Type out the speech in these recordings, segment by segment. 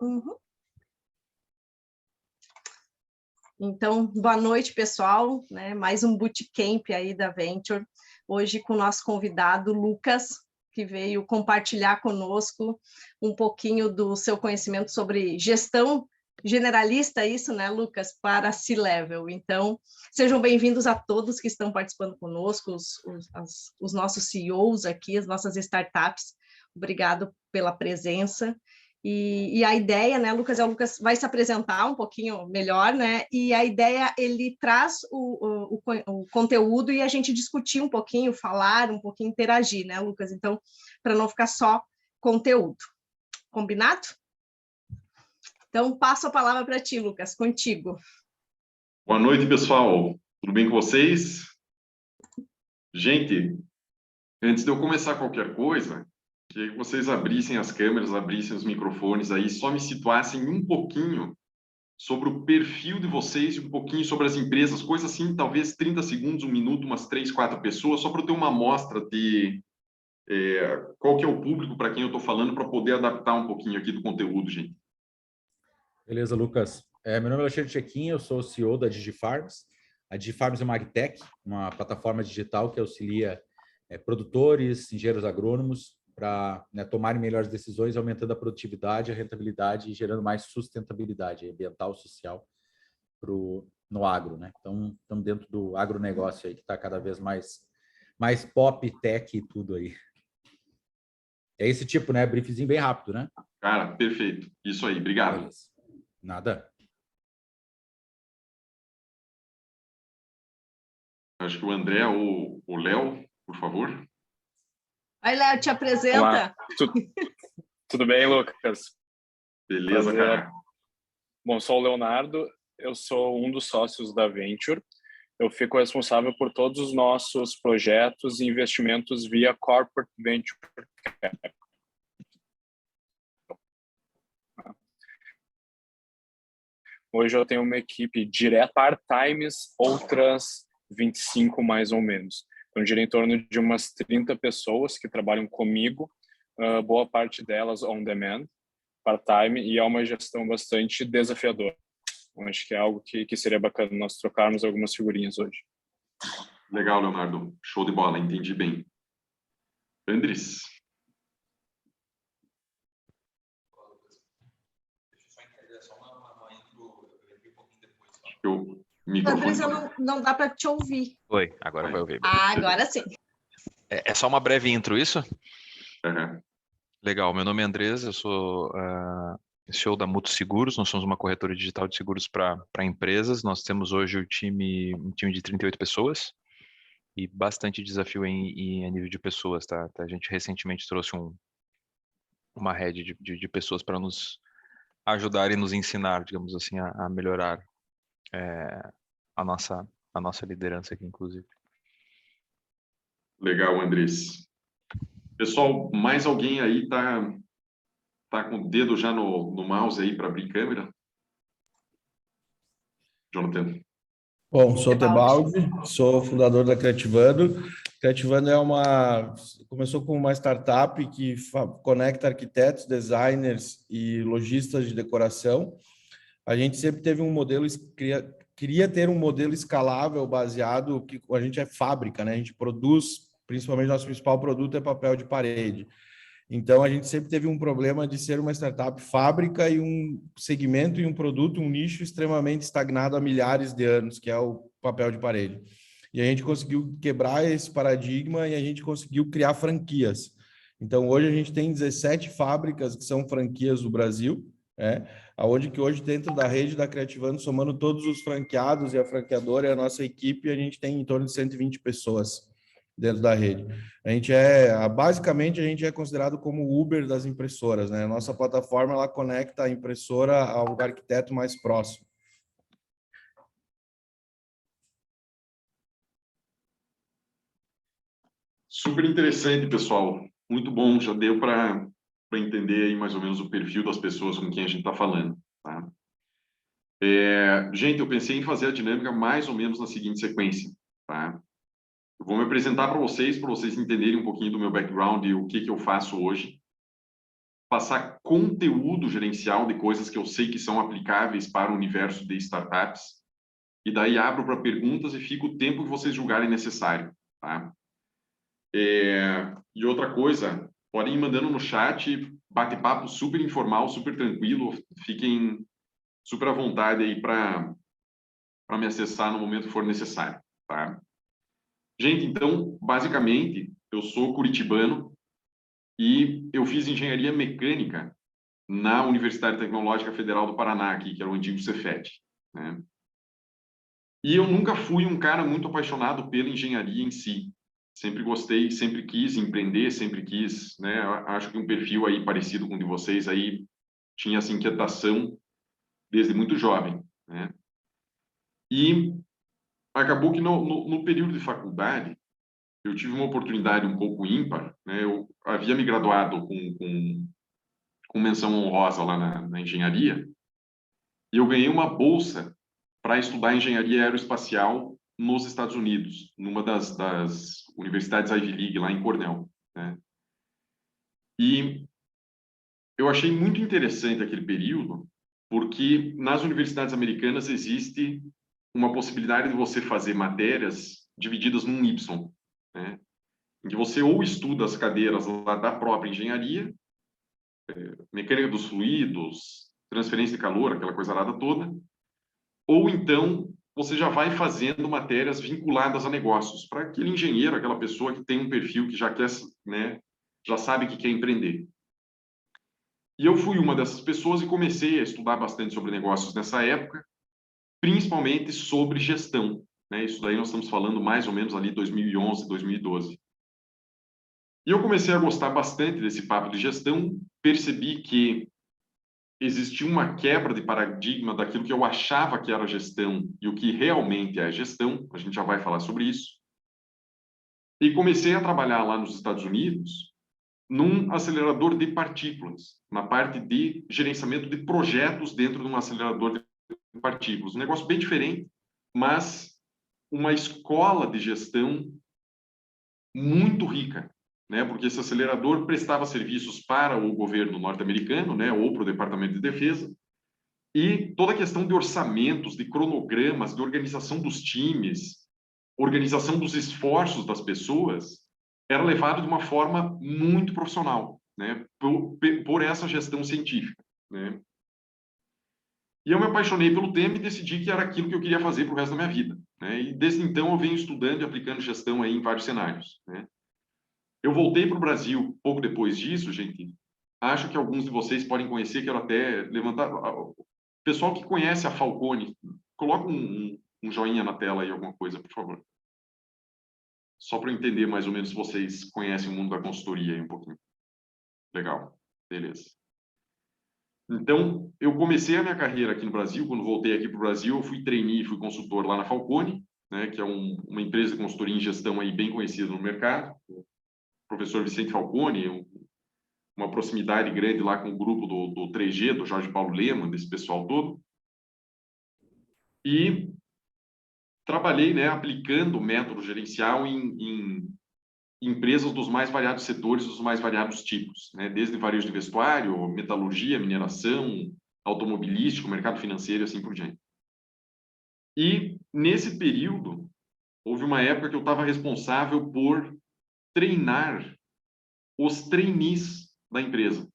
Uhum. Então, boa noite, pessoal, né? Mais um bootcamp aí da Venture, hoje com o nosso convidado, Lucas, que veio compartilhar conosco um pouquinho do seu conhecimento sobre gestão generalista, isso, né, Lucas, para C-Level. Então, sejam bem-vindos a todos que estão participando conosco, os nossos CEOs aqui, as nossas startups. Obrigado pela presença. E a ideia, né, Lucas, o Lucas vai se apresentar um pouquinho melhor, né? E a ideia, ele traz o conteúdo e a gente discutir um pouquinho, falar um pouquinho, interagir, né, Lucas? Então, para não ficar só conteúdo. Combinado? Então, passo a palavra para ti, Lucas, contigo. Boa noite, pessoal. Tudo bem com vocês? Gente, antes de eu começar qualquer coisa, queria que vocês abrissem as câmeras, abrissem os microfones aí, só me situassem um pouquinho sobre o perfil de vocês e um pouquinho sobre as empresas, coisa assim, talvez 30 segundos, um minuto, umas 3, 4 pessoas, só para eu ter uma amostra de qual que é o público para quem eu estou falando, para poder adaptar um pouquinho aqui do conteúdo, gente. Beleza, Lucas. Meu nome é Alexandre Chequim, eu sou o CEO da DigiFarms. A DigiFarms é uma agtech, uma plataforma digital que auxilia produtores, engenheiros agrônomos para tomarem melhores decisões, aumentando a produtividade, a rentabilidade e gerando mais sustentabilidade ambiental, social no agro, né? Então, estamos dentro do agronegócio aí, que está cada vez mais pop, tech e tudo aí. É esse tipo, né? Briefzinho bem rápido, né? Cara, perfeito. Isso aí, obrigado. Beleza. Nada. Acho que o André ou o Léo, por favor. Aí, Léo, te apresenta. Olá. Tudo bem, Lucas? Beleza, prazer. cara. Bom, sou o Leonardo, eu sou um dos sócios da Venture. Eu fico responsável por todos os nossos projetos e investimentos via Corporate Venture Capital. Hoje eu tenho uma equipe direta, part-times, outras 25 mais ou menos. Então, gira em torno de umas 30 pessoas que trabalham comigo, boa parte delas on demand, part-time, e é uma gestão bastante desafiadora. Eu acho que é algo que seria bacana nós trocarmos algumas figurinhas hoje. Legal, Leonardo. Show de bola, entendi bem. Andres. Andres, não dá para te ouvir. Oi, agora vai ouvir. Ah, agora sim. É só uma breve intro, isso? Uhum. Legal, meu nome é Andres, eu sou CEO da Mutu Seguros, nós somos uma corretora digital de seguros para empresas. Nós temos hoje um time de 38 pessoas e bastante desafio a nível de pessoas, tá? A gente recentemente trouxe uma rede de pessoas para nos ajudar e nos ensinar, digamos assim, a melhorar a nossa liderança aqui, inclusive. Legal, Andres. Pessoal, mais alguém aí tá com o dedo já no mouse aí para abrir câmera? Jonathan. Bom, sou Tebaldi, sou fundador da Creativando. Creativando começou como uma startup que conecta arquitetos, designers e lojistas de decoração. A gente sempre teve um modelo, queria ter um modelo escalável baseado que a gente é fábrica, né? A gente produz, principalmente nosso principal produto é papel de parede. Então, a gente sempre teve um problema de ser uma startup fábrica e um segmento e um produto, um nicho extremamente estagnado há milhares de anos, que é o papel de parede. E a gente conseguiu quebrar esse paradigma e a gente conseguiu criar franquias. Então, hoje a gente tem 17 fábricas que são franquias do Brasil, onde que hoje, dentro da rede da Creativando, somando todos os franqueados e a franqueadora e a nossa equipe, a gente tem em torno de 120 pessoas dentro da rede. Basicamente, a gente é considerado como o Uber das impressoras, né? A nossa plataforma, ela conecta a impressora ao arquiteto mais próximo. Super interessante, pessoal. Muito bom, já deu para entender aí mais ou menos o perfil das pessoas com quem a gente está falando, tá? Gente, eu pensei em fazer a dinâmica mais ou menos na seguinte sequência, tá? Eu vou me apresentar para vocês entenderem um pouquinho do meu background e o que eu faço hoje. passar conteúdo gerencial de coisas que eu sei que são aplicáveis para o universo de startups. E daí abro para perguntas e fico o tempo que vocês julgarem necessário, tá? E outra coisa, podem ir mandando no chat, bate-papo super informal, super tranquilo, fiquem super à vontade aí para me acessar no momento que for necessário, tá? Gente, então, basicamente, eu sou curitibano e eu fiz engenharia mecânica na Universidade Tecnológica Federal do Paraná, aqui, que era o antigo Cefet, né? E eu nunca fui um cara muito apaixonado pela engenharia em si. Sempre gostei, sempre quis empreender, sempre quis, né? Acho que um perfil aí parecido com o de vocês aí tinha essa inquietação desde muito jovem, né? E acabou que no período de faculdade eu tive uma oportunidade um pouco ímpar, né? Eu havia me graduado com menção honrosa lá na engenharia e eu ganhei uma bolsa para estudar engenharia aeroespacial nos Estados Unidos, numa das universidades Ivy League, lá em Cornell, né? E eu achei muito interessante aquele período, porque nas universidades americanas existe uma possibilidade de você fazer matérias divididas num Y, né? Em que você ou estuda as cadeiras lá da própria engenharia, mecânica dos fluidos, transferência de calor, aquela coisa nada toda, ou então você já vai fazendo matérias vinculadas a negócios, para aquele engenheiro, aquela pessoa que tem um perfil que já quer, né, já sabe que quer empreender. E eu fui uma dessas pessoas e comecei a estudar bastante sobre negócios nessa época, principalmente sobre gestão, né? Isso daí nós estamos falando mais ou menos ali 2011, 2012. E eu comecei a gostar bastante desse papo de gestão, percebi que existia uma quebra de paradigma daquilo que eu achava que era gestão e o que realmente é gestão, a gente já vai falar sobre isso. E comecei a trabalhar lá nos Estados Unidos num acelerador de partículas, na parte de gerenciamento de projetos dentro de um acelerador de partículas. Um negócio bem diferente, mas uma escola de gestão muito rica, né? Porque esse acelerador prestava serviços para o governo norte-americano, né? Ou para o Departamento de Defesa, e toda a questão de orçamentos, de cronogramas, de organização dos times, organização dos esforços das pessoas, era levado de uma forma muito profissional, né? Por essa gestão científica, né? E eu me apaixonei pelo tema e decidi que era aquilo que eu queria fazer para o resto da minha vida, né? E desde então eu venho estudando e aplicando gestão aí em vários cenários, né? Eu voltei para o Brasil pouco depois disso, gente. Acho que alguns de vocês podem conhecer, quero até levantar. Pessoal que conhece a Falcone, coloca um joinha na tela aí, alguma coisa, por favor. Só para eu entender mais ou menos se vocês conhecem o mundo da consultoria aí um pouquinho. Legal, beleza. Então, eu comecei a minha carreira aqui no Brasil. Quando voltei aqui para o Brasil, eu fui trainee, fui consultor lá na Falcone, né, que é uma empresa de consultoria em gestão aí bem conhecida no mercado. O professor Vicente Falcone, uma proximidade grande lá com o grupo do 3G, do Jorge Paulo Lemann, desse pessoal todo. E trabalhei, né, aplicando o método gerencial em empresas dos mais variados setores, dos mais variados tipos, né, desde varejo de vestuário, metalurgia, mineração, automobilístico, mercado financeiro e assim por diante. E nesse período, houve uma época que eu estava responsável por treinar os trainees da empresa,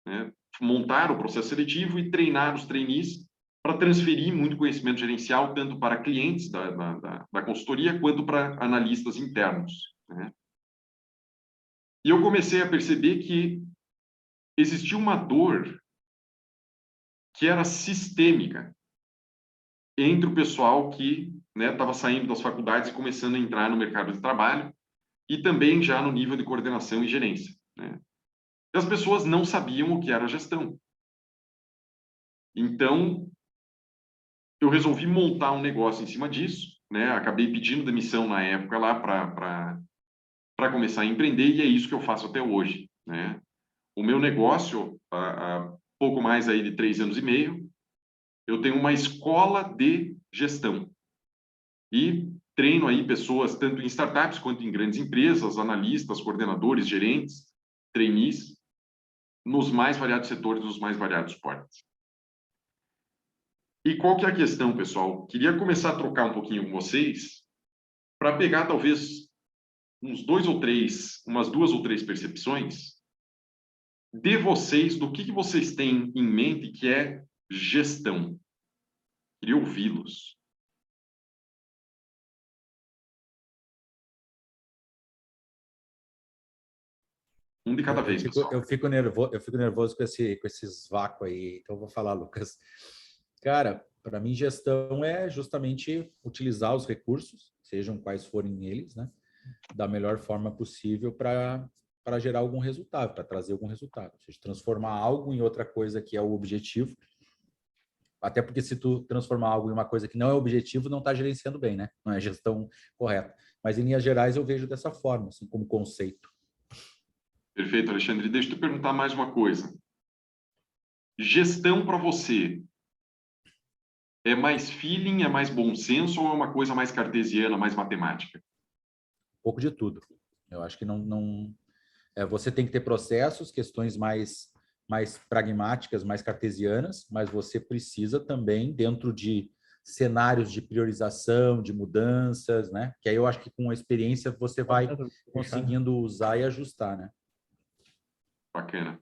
né, montar o processo seletivo e treinar os trainees para transferir muito conhecimento gerencial, tanto para clientes da consultoria, quanto para analistas internos, né? E eu comecei a perceber que existia uma dor que era sistêmica entre o pessoal que, né, estava saindo das faculdades e começando a entrar no mercado de trabalho, e também já no nível de coordenação e gerência, né? E as pessoas não sabiam o que era gestão. Então, eu resolvi montar um negócio em cima disso, né? Acabei pedindo demissão na época lá para começar a empreender, e é isso que eu faço até hoje, né? O meu negócio, há pouco mais aí de 3 anos e meio, eu tenho uma escola de gestão e treino aí pessoas tanto em startups quanto em grandes empresas, analistas, coordenadores, gerentes, trainees, nos mais variados setores, nos mais variados portes. E qual que é a questão, pessoal? Queria começar a trocar um pouquinho com vocês para pegar, talvez, umas duas ou três percepções de vocês, do que vocês têm em mente que é gestão. Queria ouvi-los. Um de cada vez, pessoal. Eu fico nervoso com esses vácuos aí. Então, eu vou falar, Lucas. Cara, para mim, gestão é justamente utilizar os recursos, sejam quais forem eles, né, da melhor forma possível para gerar algum resultado, para trazer algum resultado. Ou seja, transformar algo em outra coisa que é o objetivo. Até porque se tu transformar algo em uma coisa que não é objetivo, não está gerenciando bem, né? Não é gestão correta. Mas, em linhas gerais, eu vejo dessa forma, assim, como conceito. Perfeito, Alexandre. Deixa eu te perguntar mais uma coisa. Gestão para você é mais feeling, é mais bom senso ou é uma coisa mais cartesiana, mais matemática? Um pouco de tudo. Eu acho que você tem que ter processos, questões mais pragmáticas, mais cartesianas, mas você precisa também, dentro de cenários de priorização, de mudanças, né? Que aí eu acho que com a experiência você vai conseguindo usar e ajustar, né? Bacana.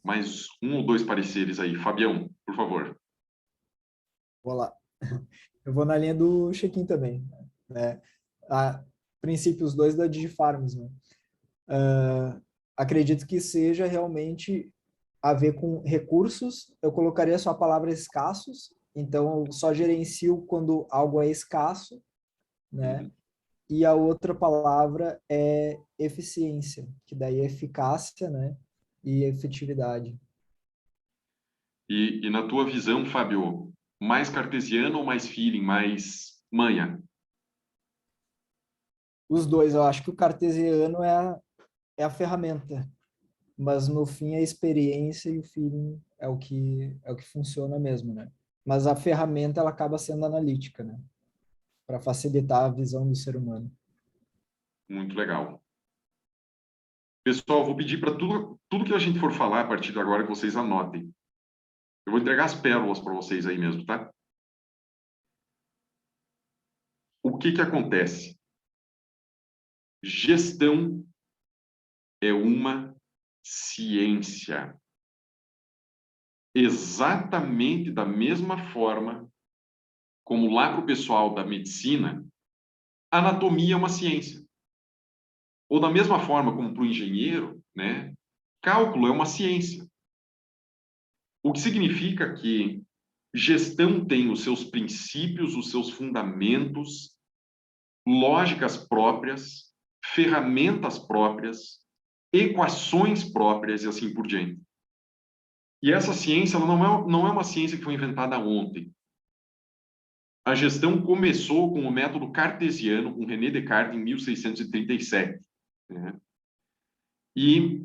Mais um ou dois pareceres aí. Fabião, por favor. Vou lá. Eu vou na linha do check-in também, né? A princípio, os dois da DigiFarms, né? Acredito que seja realmente a ver com recursos. Eu colocaria só a palavra escassos, então eu só gerencio quando algo é escasso, né? E a outra palavra é eficiência, que daí é eficácia, né? E efetividade. E na tua visão, Fábio, mais cartesiano ou mais feeling, mais manha? Os dois, eu acho que o cartesiano é a ferramenta, mas no fim a experiência e o feeling é o que funciona mesmo, né? Mas a ferramenta ela acaba sendo analítica, né? Para facilitar a visão do ser humano. Muito legal. Pessoal, vou pedir para tudo que a gente for falar a partir de agora que vocês anotem. Eu vou entregar as pérolas para vocês aí mesmo, tá? O que acontece? Gestão é uma ciência. Exatamente da mesma forma como lá para o pessoal da medicina, anatomia é uma ciência. Ou da mesma forma como para o engenheiro, né? Cálculo é uma ciência. O que significa que gestão tem os seus princípios, os seus fundamentos, lógicas próprias, ferramentas próprias, equações próprias e assim por diante. E essa ciência ela não é uma ciência que foi inventada ontem. A gestão começou com o método cartesiano, com René Descartes, em 1637. Né? E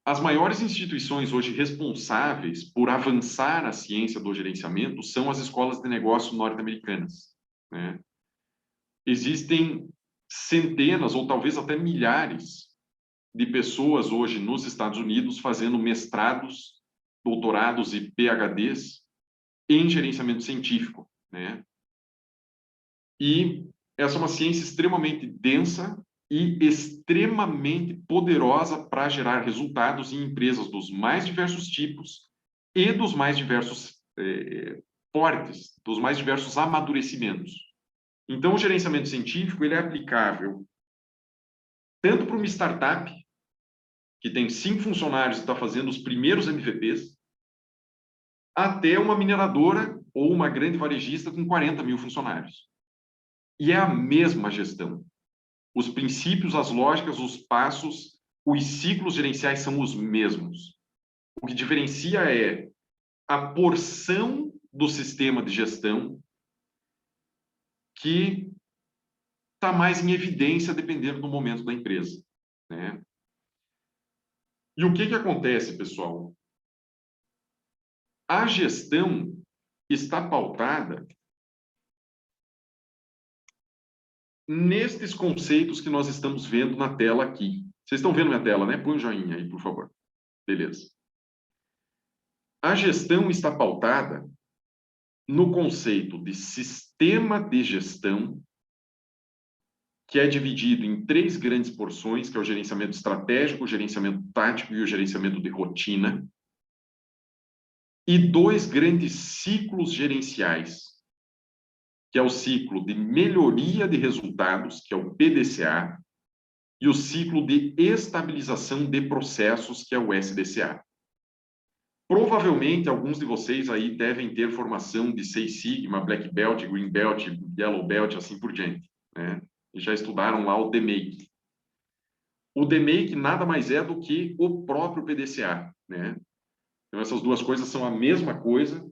as maiores instituições hoje responsáveis por avançar a ciência do gerenciamento são as escolas de negócio norte-americanas. Né? Existem centenas ou talvez até milhares de pessoas hoje nos Estados Unidos fazendo mestrados, doutorados e PhDs em gerenciamento científico. Né? E essa é uma ciência extremamente densa e extremamente poderosa para gerar resultados em empresas dos mais diversos tipos e dos mais diversos portes, dos mais diversos amadurecimentos. Então, o gerenciamento científico ele é aplicável tanto para uma startup que tem 5 funcionários e está fazendo os primeiros MVPs, até uma mineradora ou uma grande varejista com 40 mil funcionários. E é a mesma gestão. Os princípios, as lógicas, os passos, os ciclos gerenciais são os mesmos. O que diferencia é a porção do sistema de gestão que está mais em evidência dependendo do momento da empresa. Né? E o que acontece, pessoal? A gestão está pautada nestes conceitos que nós estamos vendo na tela aqui. Vocês estão vendo minha tela, né? Põe um joinha aí, por favor. Beleza. A gestão está pautada no conceito de sistema de gestão, que é dividido em 3 grandes porções, que é o gerenciamento estratégico, o gerenciamento tático e o gerenciamento de rotina, e 2 grandes ciclos gerenciais, que é o ciclo de melhoria de resultados, que é o PDCA, e o ciclo de estabilização de processos, que é o SDCA. Provavelmente, alguns de vocês aí devem ter formação de Six Sigma, Black Belt, Green Belt, Yellow Belt, assim por diante, né? E já estudaram lá o DMAIC. O DMAIC nada mais é do que o próprio PDCA, né? Então, essas 2 coisas são a mesma coisa.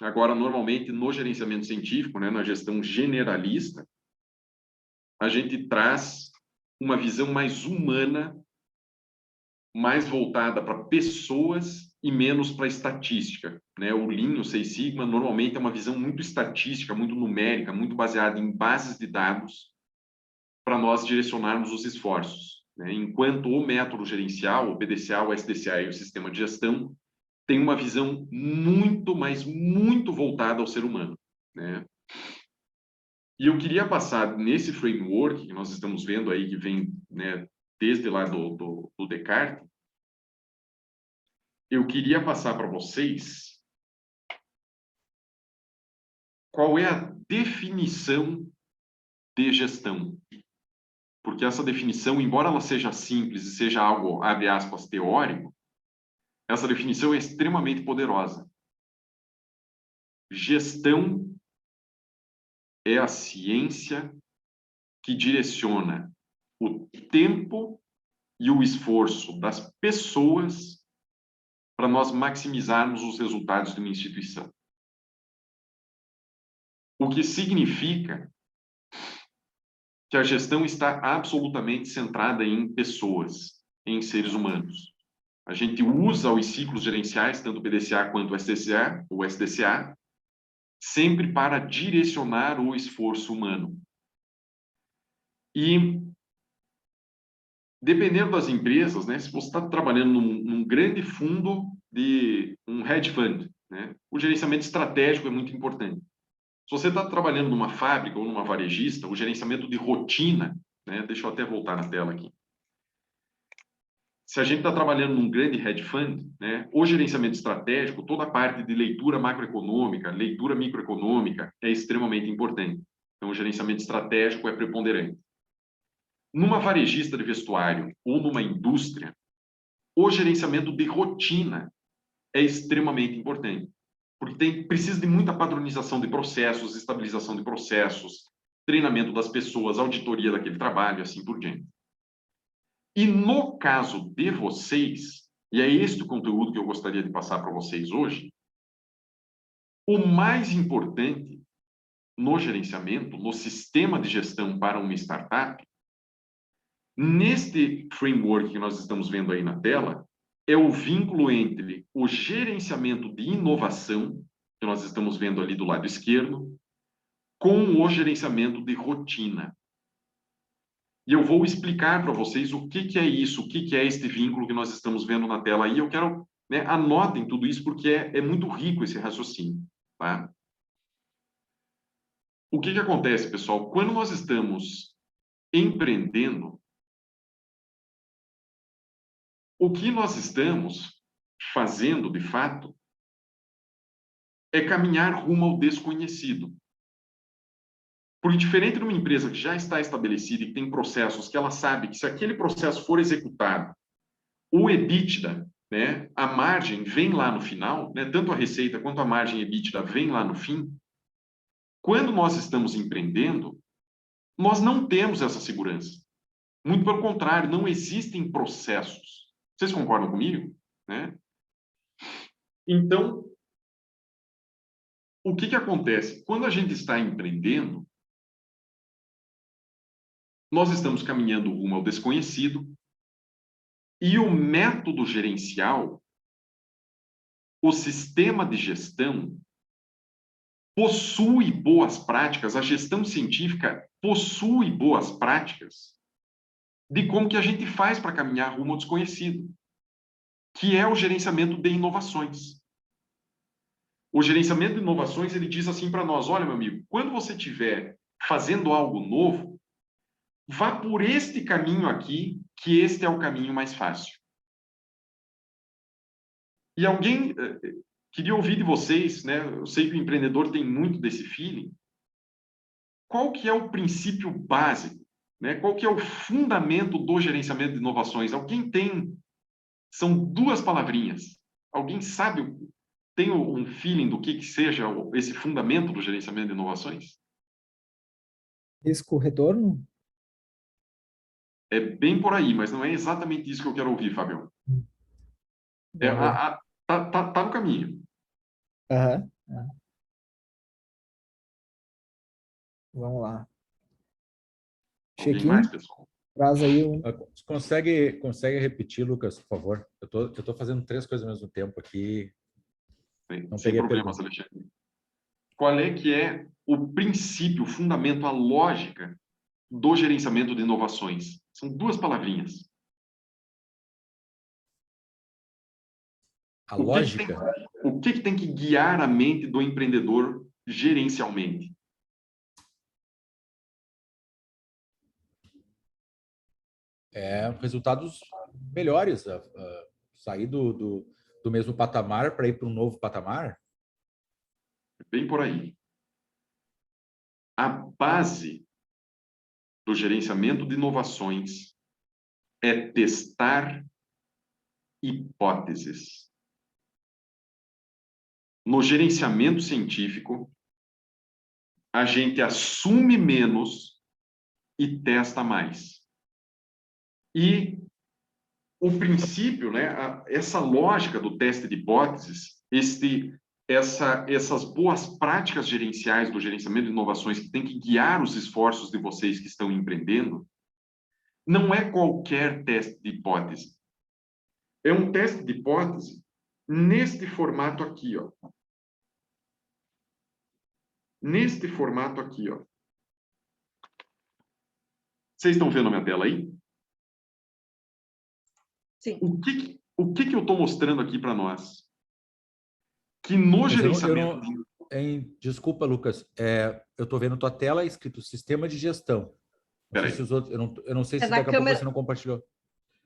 Agora, normalmente, no gerenciamento científico, né, na gestão generalista, a gente traz uma visão mais humana, mais voltada para pessoas e menos para estatística, né? O Lean, o Six Sigma, normalmente é uma visão muito estatística, muito numérica, muito baseada em bases de dados para nós direcionarmos os esforços, né? Enquanto o método gerencial, o PDCA, o SDCA e o sistema de gestão tem uma visão muito, mas muito voltada ao ser humano, né? E eu queria passar nesse framework que nós estamos vendo aí, que vem, né, desde lá do Descartes, eu queria passar para vocês qual é a definição de gestão. Porque essa definição, embora ela seja simples e seja algo, abre aspas, teórico, essa definição é extremamente poderosa. Gestão é a ciência que direciona o tempo e o esforço das pessoas para nós maximizarmos os resultados de uma instituição. O que significa que a gestão está absolutamente centrada em pessoas, em seres humanos. A gente usa os ciclos gerenciais, tanto o PDCA quanto o SDCA, sempre para direcionar o esforço humano. E, dependendo das empresas, né, se você está trabalhando num grande fundo de um hedge fund, né, o gerenciamento estratégico é muito importante. Se você está trabalhando numa fábrica ou numa varejista, o gerenciamento de rotina, né, deixa eu até voltar na tela aqui. Se a gente está trabalhando num grande hedge fund, né, o gerenciamento estratégico, toda a parte de leitura macroeconômica, leitura microeconômica é extremamente importante. Então, o gerenciamento estratégico é preponderante. Numa varejista de vestuário ou numa indústria, o gerenciamento de rotina é extremamente importante, porque precisa de muita padronização de processos, estabilização de processos, treinamento das pessoas, auditoria daquele trabalho, assim por diante. E no caso de vocês, e é este o conteúdo que eu gostaria de passar para vocês hoje, o mais importante no gerenciamento, no sistema de gestão para uma startup, neste framework que nós estamos vendo aí na tela, é o vínculo entre o gerenciamento de inovação, que nós estamos vendo ali do lado esquerdo, com o gerenciamento de rotina. E eu vou explicar para vocês o que é isso, o que é este vínculo que nós estamos vendo na tela aí. Eu quero, né, anotem tudo isso, porque é muito rico esse raciocínio, tá? O que acontece, pessoal? Quando nós estamos empreendendo, o que nós estamos fazendo, de fato, é caminhar rumo ao desconhecido. Porque diferente de uma empresa que já está estabelecida e que tem processos que ela sabe que se aquele processo for executado, o EBITDA, né, a margem vem lá no final, né, tanto a receita quanto a margem EBITDA vem lá no fim. Quando nós estamos empreendendo, nós não temos essa segurança. Muito pelo contrário, não existem processos. Vocês concordam comigo? Né? Então, o que acontece? Quando a gente está empreendendo, nós estamos caminhando rumo ao desconhecido e o método gerencial, o sistema de gestão, possui boas práticas, a gestão científica possui boas práticas de como que a gente faz para caminhar rumo ao desconhecido. que é o gerenciamento de inovações. O gerenciamento de inovações, ele diz assim para nós, olha, meu amigo, quando você estiver fazendo algo novo, vá por este caminho aqui, que este é o caminho mais fácil. E alguém queria ouvir de vocês, né? Eu sei que o empreendedor tem muito desse feeling. Qual que é o princípio básico, né? Qual que é o fundamento do gerenciamento de inovações? Alguém tem? São duas palavrinhas. Alguém sabe, tem um feeling do que seja esse fundamento do gerenciamento de inovações? Risco retorno? É bem por aí, mas não é exatamente isso que eu quero ouvir, Fábio. Tá no caminho. Aham. Vamos lá. Alguém Chequinho, mais, pessoal? traz aí um. Consegue repetir, Lucas, por favor? Eu tô fazendo 3 coisas ao mesmo tempo aqui. Não Sem peguei a problemas, pergunta. Alexandre. Qual é que é o princípio, o fundamento, a lógica do gerenciamento de inovações? São duas palavrinhas. A lógica? O que tem que guiar a mente do empreendedor gerencialmente? Resultados melhores, sair do mesmo patamar para ir para um novo patamar. Bem por aí. A base do gerenciamento de inovações é testar hipóteses. No gerenciamento científico, a gente assume menos e testa mais. E o princípio, né, essa lógica do teste de hipóteses, essas boas práticas gerenciais do gerenciamento de inovações que tem que guiar os esforços de vocês que estão empreendendo, não é qualquer teste de hipótese. É um teste de hipótese neste formato aqui, ó. Neste formato aqui, ó. Vocês estão vendo a minha tela aí? Sim. O que eu estou mostrando aqui para nós? Que no gerenciamento... Desculpa, Lucas. Eu estou vendo tua tela escrito Sistema de Gestão. Não sei se os outros, eu não sei se daqui a pouco você não compartilhou.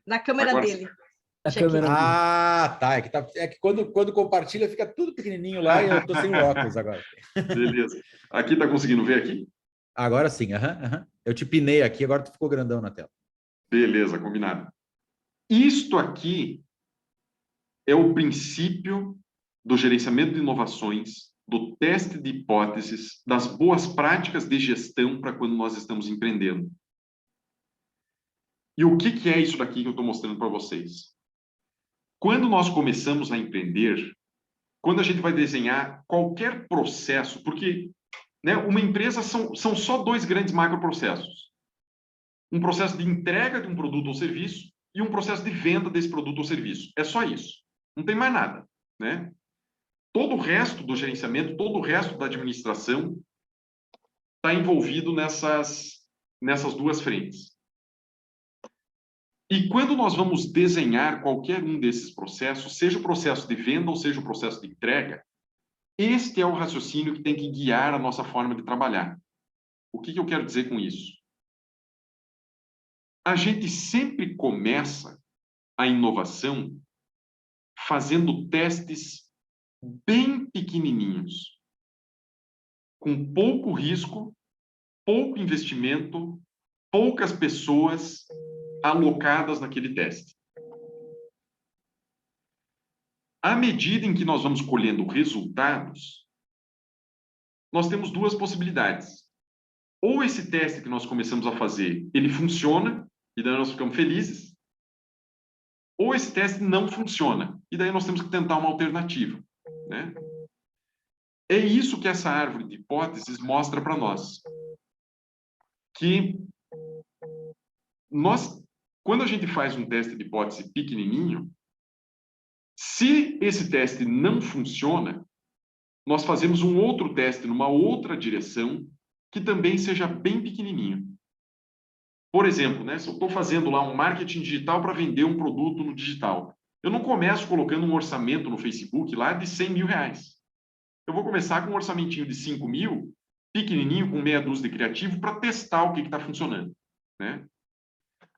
Na câmera Agora, dele. A câmera dele. Tá. É que quando compartilha fica tudo pequenininho lá e eu estou sem o óculos agora. Beleza. Aqui tá conseguindo ver aqui? Agora sim, Eu te pinei aqui, agora tu ficou grandão na tela. Beleza, combinado. Isto aqui é o princípio do gerenciamento de inovações, do teste de hipóteses, das boas práticas de gestão para quando nós estamos empreendendo. E o que é isso daqui que eu estou mostrando para vocês? Quando nós começamos a empreender, quando a gente vai desenhar qualquer processo, porque, né, uma empresa são só 2 grandes macroprocessos. Um processo de entrega de um produto ou serviço e um processo de venda desse produto ou serviço. É só isso. Não tem mais nada, né? Todo o resto do gerenciamento, todo o resto da administração está envolvido nessas 2 frentes. E quando nós vamos desenhar qualquer um desses processos, seja o processo de venda ou seja o processo de entrega, este é o raciocínio que tem que guiar a nossa forma de trabalhar. O que eu quero dizer com isso? A gente sempre começa a inovação fazendo testes bem pequenininhos, com pouco risco, pouco investimento, poucas pessoas alocadas naquele teste. À medida em que nós vamos colhendo resultados, nós temos 2 possibilidades. Ou esse teste que nós começamos a fazer, ele funciona, e daí nós ficamos felizes, ou esse teste não funciona, e daí nós temos que tentar uma alternativa, né? É isso que essa árvore de hipóteses mostra para nós. Que quando a gente faz um teste de hipótese pequenininho, se esse teste não funciona, nós fazemos um outro teste numa outra direção que também seja bem pequenininho. Por exemplo, né, se eu estou fazendo lá um marketing digital para vender um produto no digital, Eu não começo colocando um orçamento no Facebook lá de 100 mil reais. Eu vou começar com um orçamentinho de 5 mil, pequenininho, com meia dúzia de criativo, para testar o que está funcionando, né?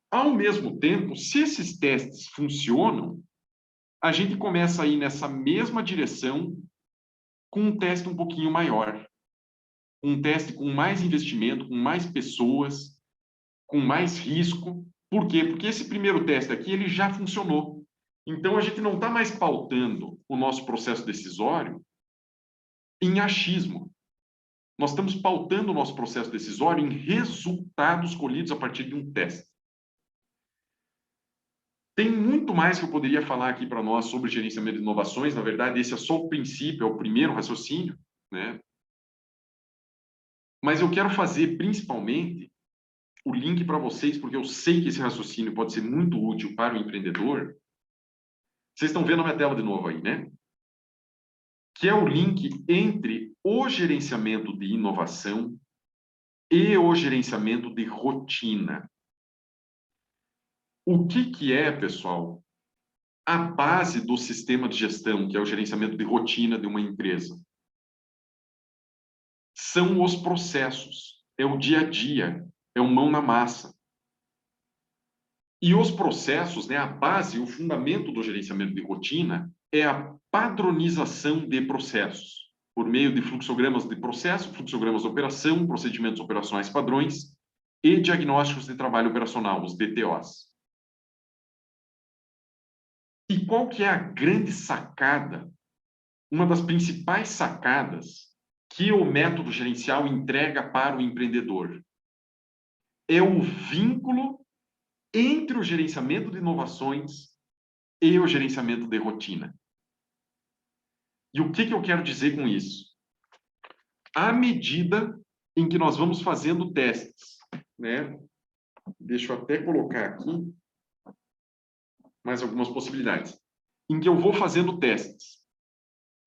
Ao mesmo tempo, se esses testes funcionam, a gente começa a ir nessa mesma direção com um teste um pouquinho maior. Um teste com mais investimento, com mais pessoas, com mais risco. Por quê? Porque esse primeiro teste aqui, ele já funcionou. Então, a gente não está mais pautando o nosso processo decisório em achismo. Nós estamos pautando o nosso processo decisório em resultados colhidos a partir de um teste. Tem muito mais que eu poderia falar aqui para nós sobre gerenciamento de inovações. Na verdade, esse é só o princípio, é o primeiro raciocínio, né? Mas eu quero fazer, principalmente, o link para vocês, porque eu sei que esse raciocínio pode ser muito útil para o empreendedor. Vocês estão vendo a minha tela de novo aí, né? Que é o link entre o gerenciamento de inovação e o gerenciamento de rotina. O que é, pessoal, a base do sistema de gestão, que é o gerenciamento de rotina de uma empresa? São os processos, é o dia a dia, é o mão na massa. E os processos, né, a base, o fundamento do gerenciamento de rotina é a padronização de processos, por meio de fluxogramas de processo, fluxogramas de operação, procedimentos operacionais padrões e diagnósticos de trabalho operacional, os DTOs. E qual que é a grande sacada, uma das principais sacadas que o método gerencial entrega para o empreendedor? É o vínculo entre o gerenciamento de inovações e o gerenciamento de rotina. E o que eu quero dizer com isso? À medida em que nós vamos fazendo testes, né? Deixa eu até colocar aqui mais algumas possibilidades. Em que eu vou fazendo testes.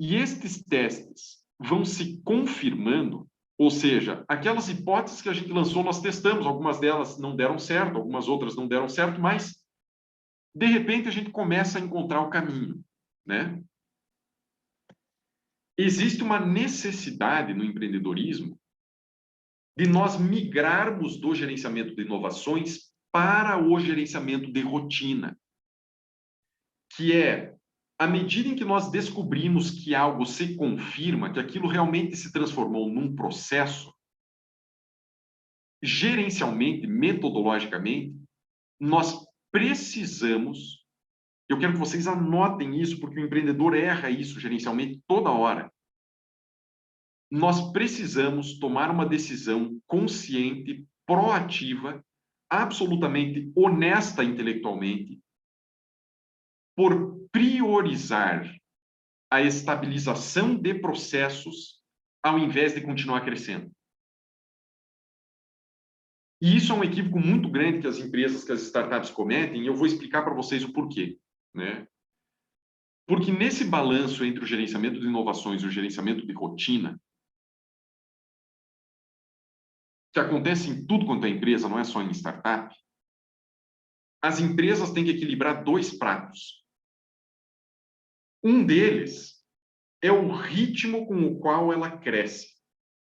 E estes testes vão se confirmando, ou seja, aquelas hipóteses que a gente lançou, nós testamos, algumas delas não deram certo, algumas outras não deram certo, mas de repente a gente começa a encontrar o caminho, né? Existe uma necessidade no empreendedorismo de nós migrarmos do gerenciamento de inovações para o gerenciamento de rotina, que é, à medida em que nós descobrimos que algo se confirma, que aquilo realmente se transformou num processo, gerencialmente, metodologicamente, nós precisamos, eu quero que vocês anotem isso, porque o empreendedor erra isso gerencialmente toda hora. Nós precisamos tomar uma decisão consciente, proativa, absolutamente honesta intelectualmente, por priorizar a estabilização de processos ao invés de continuar crescendo. E isso é um equívoco muito grande que as empresas, que as startups cometem, e eu vou explicar para vocês o porquê, né? Porque nesse balanço entre o gerenciamento de inovações e o gerenciamento de rotina, que acontece em tudo quanto é empresa, não é só em startup, as empresas têm que equilibrar dois pratos. Um deles é o ritmo com o qual ela cresce,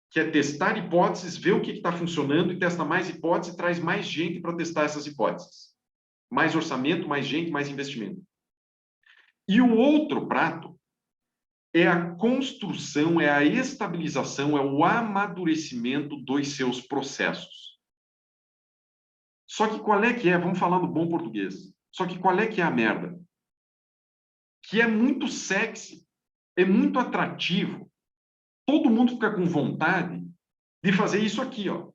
que é testar hipóteses, ver o que está funcionando e testa mais hipóteses e traz mais gente para testar essas hipóteses. Mais orçamento, mais gente, mais investimento. E o outro prato é a construção, é a estabilização, é o amadurecimento dos seus processos. Só que qual é que é? Vamos falar no bom português. Só que qual é que é a merda? Que é muito sexy, é muito atrativo. Todo mundo fica com vontade de fazer isso aqui, ó.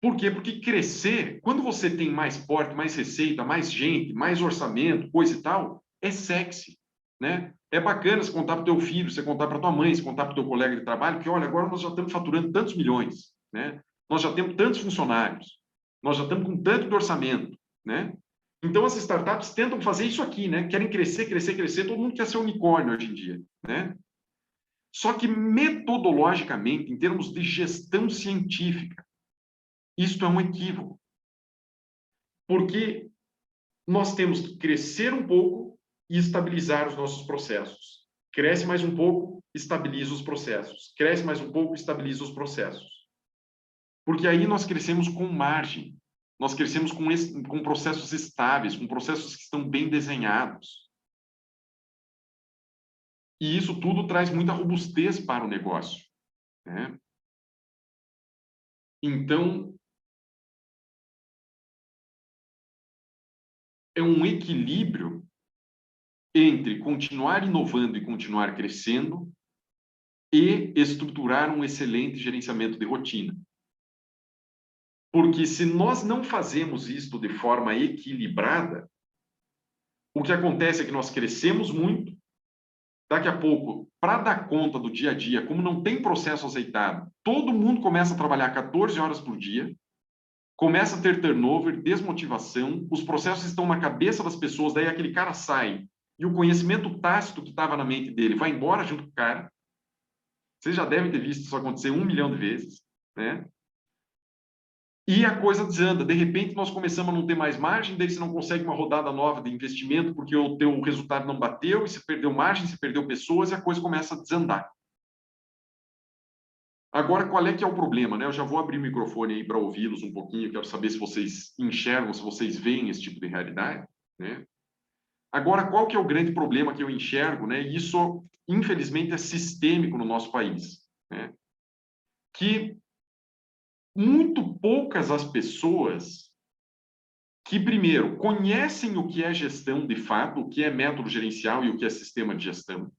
Por quê? Porque crescer, quando você tem mais porte, mais receita, mais gente, mais orçamento, coisa e tal, é sexy, né? É bacana você contar para o teu filho, você contar para tua mãe, você contar para o teu colega de trabalho, que olha, agora nós já estamos faturando tantos milhões, né? Nós já temos tantos funcionários, nós já estamos com tanto de orçamento, né? Então as startups tentam fazer isso aqui, né? Querem crescer, crescer, crescer, todo mundo quer ser unicórnio hoje em dia, né? Só que metodologicamente, em termos de gestão científica, isto é um equívoco. Porque nós temos que crescer um pouco e estabilizar os nossos processos. Cresce mais um pouco, estabiliza os processos. Cresce mais um pouco, estabiliza os processos. Porque aí nós crescemos com margem. Nós crescemos com processos estáveis, com processos que estão bem desenhados. E isso tudo traz muita robustez para o negócio, né? Então, é um equilíbrio entre continuar inovando e continuar crescendo e estruturar um excelente gerenciamento de rotina. Porque se nós não fazemos isto de forma equilibrada, o que acontece é que nós crescemos muito, daqui a pouco, para dar conta do dia a dia, como não tem processo azeitado, todo mundo começa a trabalhar 14 horas por dia, começa a ter turnover, desmotivação, os processos estão na cabeça das pessoas, daí aquele cara sai, e o conhecimento tácito que estava na mente dele vai embora junto com o cara. Vocês já devem ter visto isso acontecer 1 milhão de vezes, né? E a coisa desanda. De repente, nós começamos a não ter mais margem, daí você não consegue uma rodada nova de investimento porque o teu resultado não bateu, e você perdeu margem, você perdeu pessoas, e a coisa começa a desandar. Agora, qual é que é o problema, né? Eu já vou abrir o microfone aí para ouvi-los um pouquinho, quero saber se vocês enxergam, se vocês veem esse tipo de realidade, né? Agora, qual que é o grande problema que eu enxergo, né? E isso, infelizmente, é sistêmico no nosso país, né? Que muito poucas as pessoas que, primeiro, conhecem o que é gestão de fato, o que é método gerencial e o que é sistema de gestão,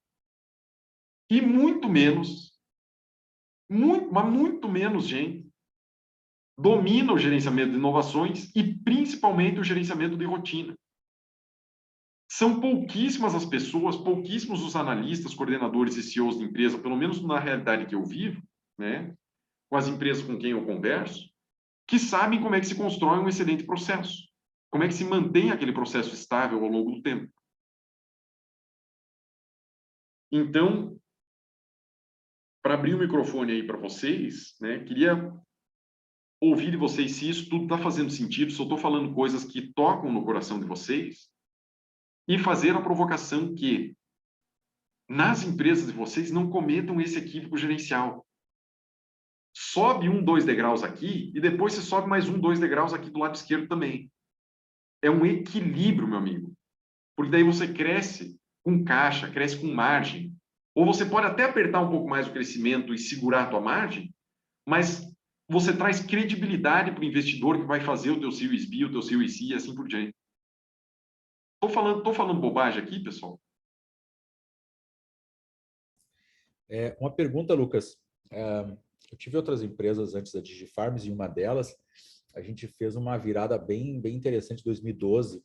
e muito menos, mas muito menos gente domina o gerenciamento de inovações e, principalmente, o gerenciamento de rotina. São pouquíssimas as pessoas, pouquíssimos os analistas, coordenadores e CEOs de empresa, pelo menos na realidade que eu vivo, né, com as empresas com quem eu converso, que sabem como é que se constrói um excelente processo, como é que se mantém aquele processo estável ao longo do tempo. Então, para abrir o microfone aí para vocês, né, queria ouvir de vocês se isso tudo está fazendo sentido, se eu estou falando coisas que tocam no coração de vocês, e fazer a provocação que nas empresas de vocês não cometam esse equívoco gerencial. Sobe 1, 2 degraus aqui e depois você sobe mais 1, 2 degraus aqui do lado esquerdo também. É um equilíbrio, meu amigo. Porque daí você cresce com caixa, cresce com margem. Ou você pode até apertar um pouco mais o crescimento e segurar a tua margem, mas você traz credibilidade para o investidor que vai fazer o teu Series B, o teu Series C e assim por diante. Tô falando bobagem aqui, pessoal? Uma pergunta, Lucas. Eu tive outras empresas antes da DigiFarms e uma delas a gente fez uma virada bem interessante em 2012,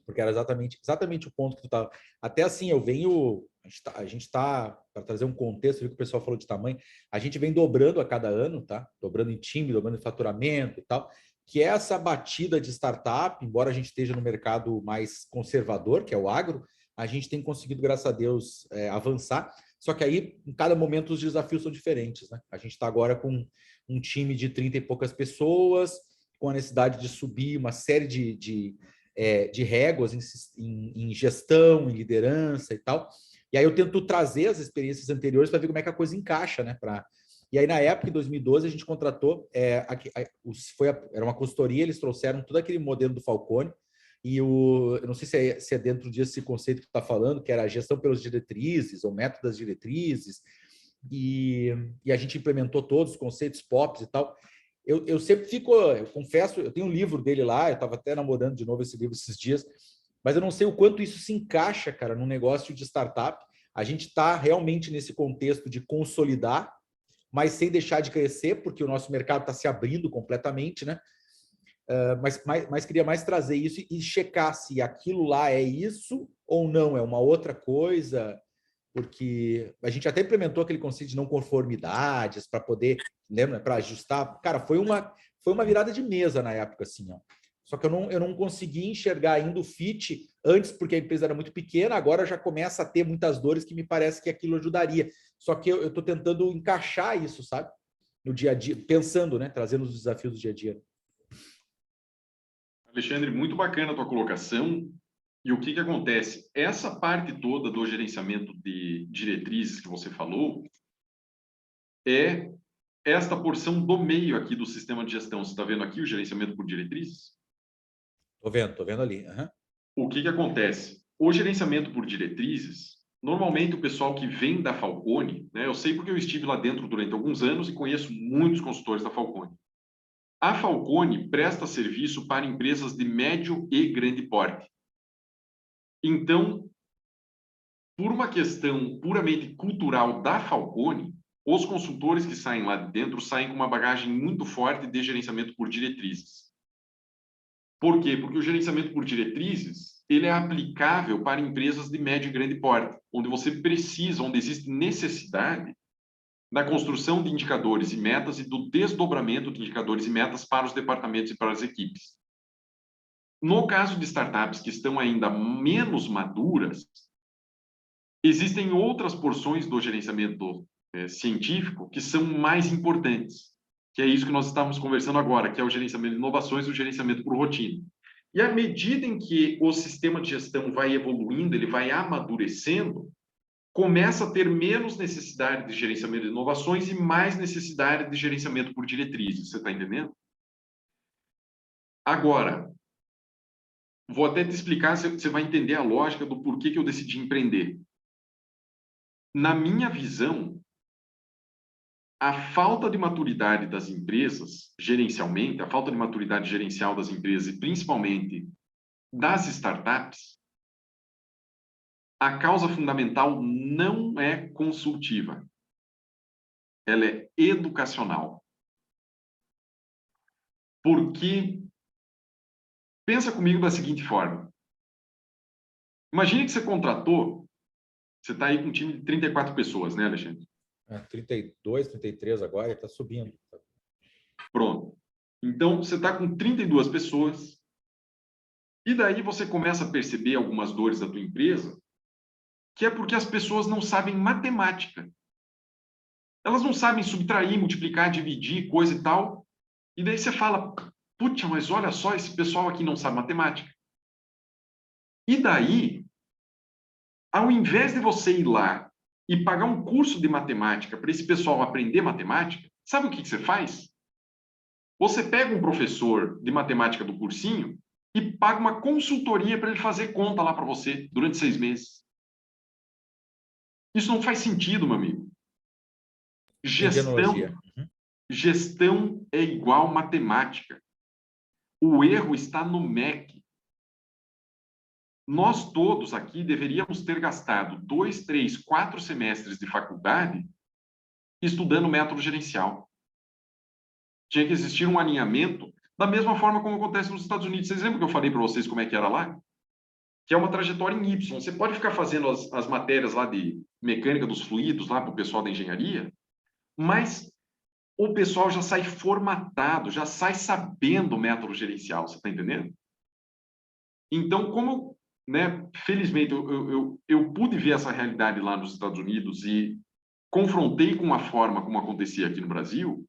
porque era exatamente o ponto que tu estava. Até assim, a gente está para trazer um contexto, viu que o pessoal falou de tamanho, a gente vem dobrando a cada ano, tá? Dobrando em time, dobrando em faturamento e tal, que é essa batida de startup, embora a gente esteja no mercado mais conservador, que é o agro, a gente tem conseguido, graças a Deus, avançar. Só que aí, em cada momento, os desafios são diferentes, né? A gente está agora com um time de 30 e poucas pessoas, com a necessidade de subir uma série de réguas em gestão, em liderança e tal. E aí eu tento trazer as experiências anteriores para ver como é que a coisa encaixa, né? E aí, na época, em 2012, a gente contratou, era uma consultoria, eles trouxeram todo aquele modelo do Falcone, e eu não sei se é dentro desse conceito que tu está falando, que era a gestão pelas diretrizes, ou método das diretrizes, e a gente implementou todos os conceitos POPs e tal. Eu sempre eu confesso, eu tenho um livro dele lá, eu estava até namorando de novo esse livro esses dias, mas eu não sei o quanto isso se encaixa, cara, num negócio de startup. A gente está realmente nesse contexto de consolidar, mas sem deixar de crescer, porque o nosso mercado está se abrindo completamente, né? Mas queria mais trazer isso e checar se aquilo lá é isso ou não, é uma outra coisa, porque a gente até implementou aquele conceito de não conformidades para poder, lembra, para ajustar. Cara, foi uma virada de mesa na época, assim, ó. Só que eu não consegui enxergar ainda o fit antes, porque a empresa era muito pequena, agora já começa a ter muitas dores que me parece que aquilo ajudaria. Só que eu estou tentando encaixar isso, sabe? No dia a dia, pensando, né? Trazendo os desafios do dia a dia. Alexandre, muito bacana a tua colocação. E o que que acontece? Essa parte toda do gerenciamento de diretrizes que você falou é esta porção do meio aqui do sistema de gestão. Você está vendo aqui o gerenciamento por diretrizes? Tô vendo ali. Uhum. O que que acontece? O gerenciamento por diretrizes, normalmente o pessoal que vem da Falcone, né, eu sei porque eu estive lá dentro durante alguns anos e conheço muitos consultores da Falcone. A Falcone presta serviço para empresas de médio e grande porte. Então, por uma questão puramente cultural da Falcone, os consultores que saem lá de dentro saem com uma bagagem muito forte de gerenciamento por diretrizes. Por quê? Porque o gerenciamento por diretrizes, ele é aplicável para empresas de médio e grande porte, onde você precisa, onde existe necessidade da construção de indicadores e metas e do desdobramento de indicadores e metas para os departamentos e para as equipes. No caso de startups que estão ainda menos maduras, existem outras porções do gerenciamento científico que são mais importantes, que é isso que nós estamos conversando agora, que é o gerenciamento de inovações e o gerenciamento por rotina. E à medida em que o sistema de gestão vai evoluindo, ele vai amadurecendo, começa a ter menos necessidade de gerenciamento de inovações e mais necessidade de gerenciamento por diretrizes. Você está entendendo? Agora, vou até te explicar, você vai entender a lógica do porquê que eu decidi empreender. Na minha visão, a falta de maturidade das empresas, gerencialmente, a falta de maturidade gerencial das empresas e principalmente das startups, a causa fundamental não é consultiva. Ela é educacional. Porque, pensa comigo da seguinte forma. Imagine que você contratou, você está aí com um time de 34 pessoas, né, Alexandre? 32, 33 agora, está subindo. Pronto. Então, você está com 32 pessoas e daí você começa a perceber algumas dores da tua empresa, que é porque as pessoas não sabem matemática. Elas não sabem subtrair, multiplicar, dividir, coisa e tal. E daí você fala, putz, mas olha só, esse pessoal aqui não sabe matemática. E daí, ao invés de você ir lá e pagar um curso de matemática para esse pessoal aprender matemática, sabe o que você faz? Você pega um professor de matemática do cursinho e paga uma consultoria para ele fazer conta lá para você durante 6 meses. Isso não faz sentido, meu amigo. Gestão é igual matemática. O erro está no MEC. Nós todos aqui deveríamos ter gastado 2, 3, 4 semestres de faculdade estudando método gerencial. Tinha que existir um alinhamento da mesma forma como acontece nos Estados Unidos. Vocês lembram que eu falei para vocês como é que era lá? Que é uma trajetória em Y. Você pode ficar fazendo as matérias lá de mecânica dos fluidos lá para o pessoal da engenharia, mas o pessoal já sai formatado, já sai sabendo o método gerencial. Você está entendendo? Então, como, né, felizmente, eu pude ver essa realidade lá nos Estados Unidos e confrontei com a forma como acontecia aqui no Brasil,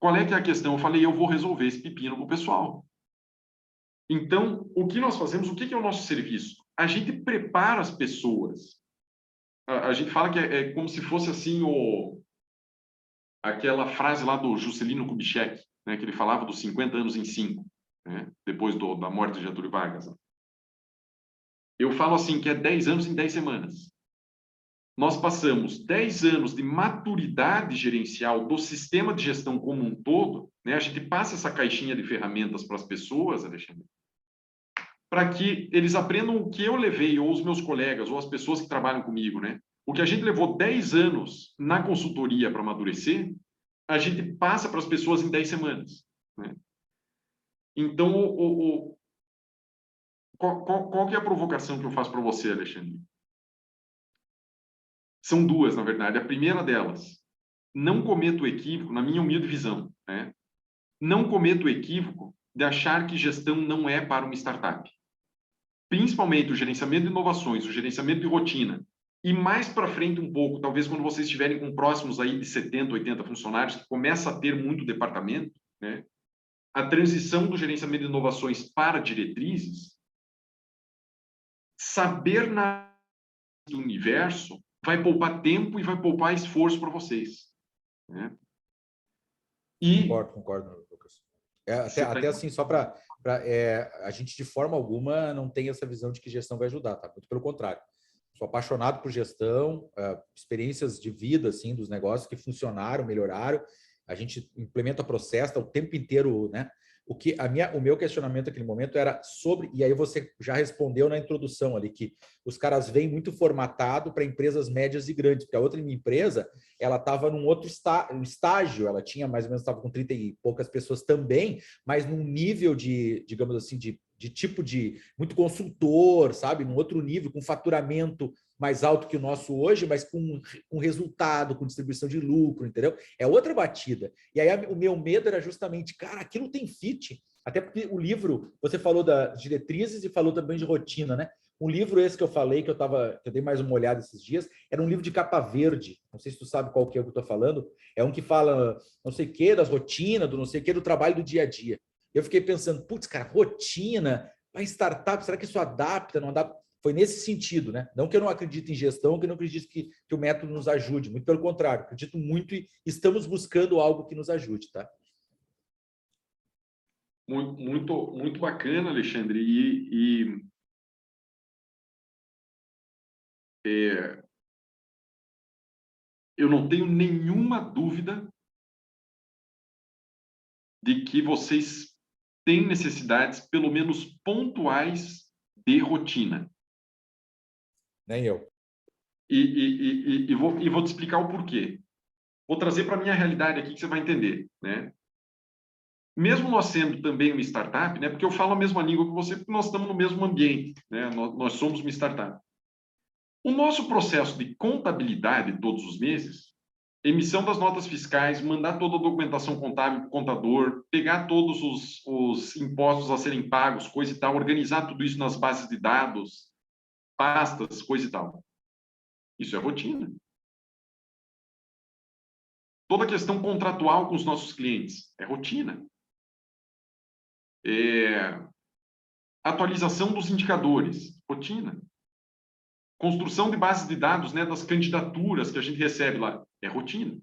qual é que é a questão? Eu falei, eu vou resolver esse pepino para o pessoal. Então, o que nós fazemos, o que é o nosso serviço? A gente prepara as pessoas. A gente fala que é como se fosse assim aquela frase lá do Juscelino Kubitschek, né, que ele falava dos 50 anos em 5, né, depois da morte de Getúlio Vargas. Eu falo assim, que é 10 anos em 10 semanas. Nós passamos 10 anos de maturidade gerencial do sistema de gestão como um todo, né? A gente passa essa caixinha de ferramentas para as pessoas, Alexandre, para que eles aprendam o que eu levei, ou os meus colegas, ou as pessoas que trabalham comigo, né? O que a gente levou 10 anos na consultoria para amadurecer, a gente passa para as pessoas em 10 semanas, né? Então, qual que é a provocação que eu faço para você, Alexandre? São duas, na verdade. A primeira delas, não cometa o equívoco, na minha humilde visão, né? Não cometa o equívoco de achar que gestão não é para uma startup. Principalmente o gerenciamento de inovações, o gerenciamento de rotina. E mais para frente um pouco, talvez quando vocês estiverem com próximos aí de 70, 80 funcionários, que começa a ter muito departamento, né? a transição do gerenciamento de inovações para diretrizes, saber na do universo vai poupar tempo e vai poupar esforço para vocês, né? E concordo, Lucas. Até assim, só para a gente de forma alguma não tem essa visão de que gestão vai ajudar, tá? Muito pelo contrário. Sou apaixonado por gestão, experiências de vida assim dos negócios que funcionaram, melhoraram. A gente implementa processo o tempo inteiro, né? O meu questionamento naquele momento era sobre, e aí você já respondeu na introdução ali, que os caras vêm muito formatado para empresas médias e grandes, porque a outra minha empresa, ela estava num outro estágio, ela tinha mais ou menos, estava com 30 e poucas pessoas também, mas num nível de, digamos assim, de tipo de muito consultor, sabe? Num outro nível, com faturamento mais alto que o nosso hoje, mas com resultado, com distribuição de lucro, entendeu? É outra batida. E aí o meu medo era justamente, cara, aquilo tem fit. Até porque o livro, você falou das diretrizes e falou também de rotina, né? Um livro esse que eu falei, que eu dei mais uma olhada esses dias, era um livro de capa verde. Não sei se tu sabe qual que é o que eu estou falando. É um que fala não sei o que, das rotinas, do não sei o que, do trabalho do dia a dia. Eu fiquei pensando, putz, cara, rotina para startup, será que isso adapta, não adapta? Foi nesse sentido, né? Não que eu não acredite em gestão, que eu não acredito que o método nos ajude, muito pelo contrário, acredito muito e estamos buscando algo que nos ajude, tá? Muito bacana, Alexandre. Eu não tenho nenhuma dúvida de que vocês têm necessidades, pelo menos pontuais, de rotina. Nem eu. E vou te explicar o porquê. Vou trazer para a minha realidade aqui que você vai entender, né? Mesmo nós sendo também uma startup, né? Porque eu falo a mesma língua que você, porque nós estamos no mesmo ambiente, né? Nós somos uma startup. O nosso processo de contabilidade todos os meses, emissão das notas fiscais, mandar toda a documentação contábil para o contador, pegar todos os impostos a serem pagos, coisa e tal, organizar tudo isso nas bases de dados, pastas, coisa e tal. Isso é rotina. Toda a questão contratual com os nossos clientes é rotina. Atualização dos indicadores, rotina. Construção de bases de dados, né, das candidaturas que a gente recebe lá, é rotina.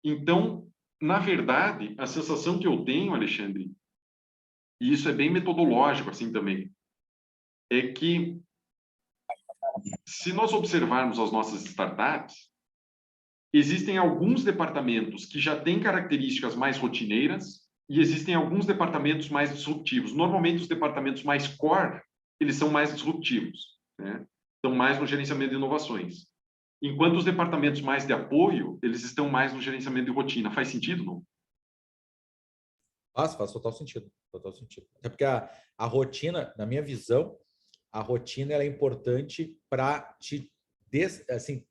Então, na verdade, a sensação que eu tenho, Alexandre, e isso é bem metodológico assim também, é que se nós observarmos as nossas startups, existem alguns departamentos que já têm características mais rotineiras e existem alguns departamentos mais disruptivos. Normalmente, os departamentos mais core, eles são mais disruptivos, né? Estão mais no gerenciamento de inovações. Enquanto os departamentos mais de apoio, eles estão mais no gerenciamento de rotina. Faz sentido, não? Faz total sentido. Total sentido. Até porque a rotina, na minha visão, a rotina ela é importante para te assim,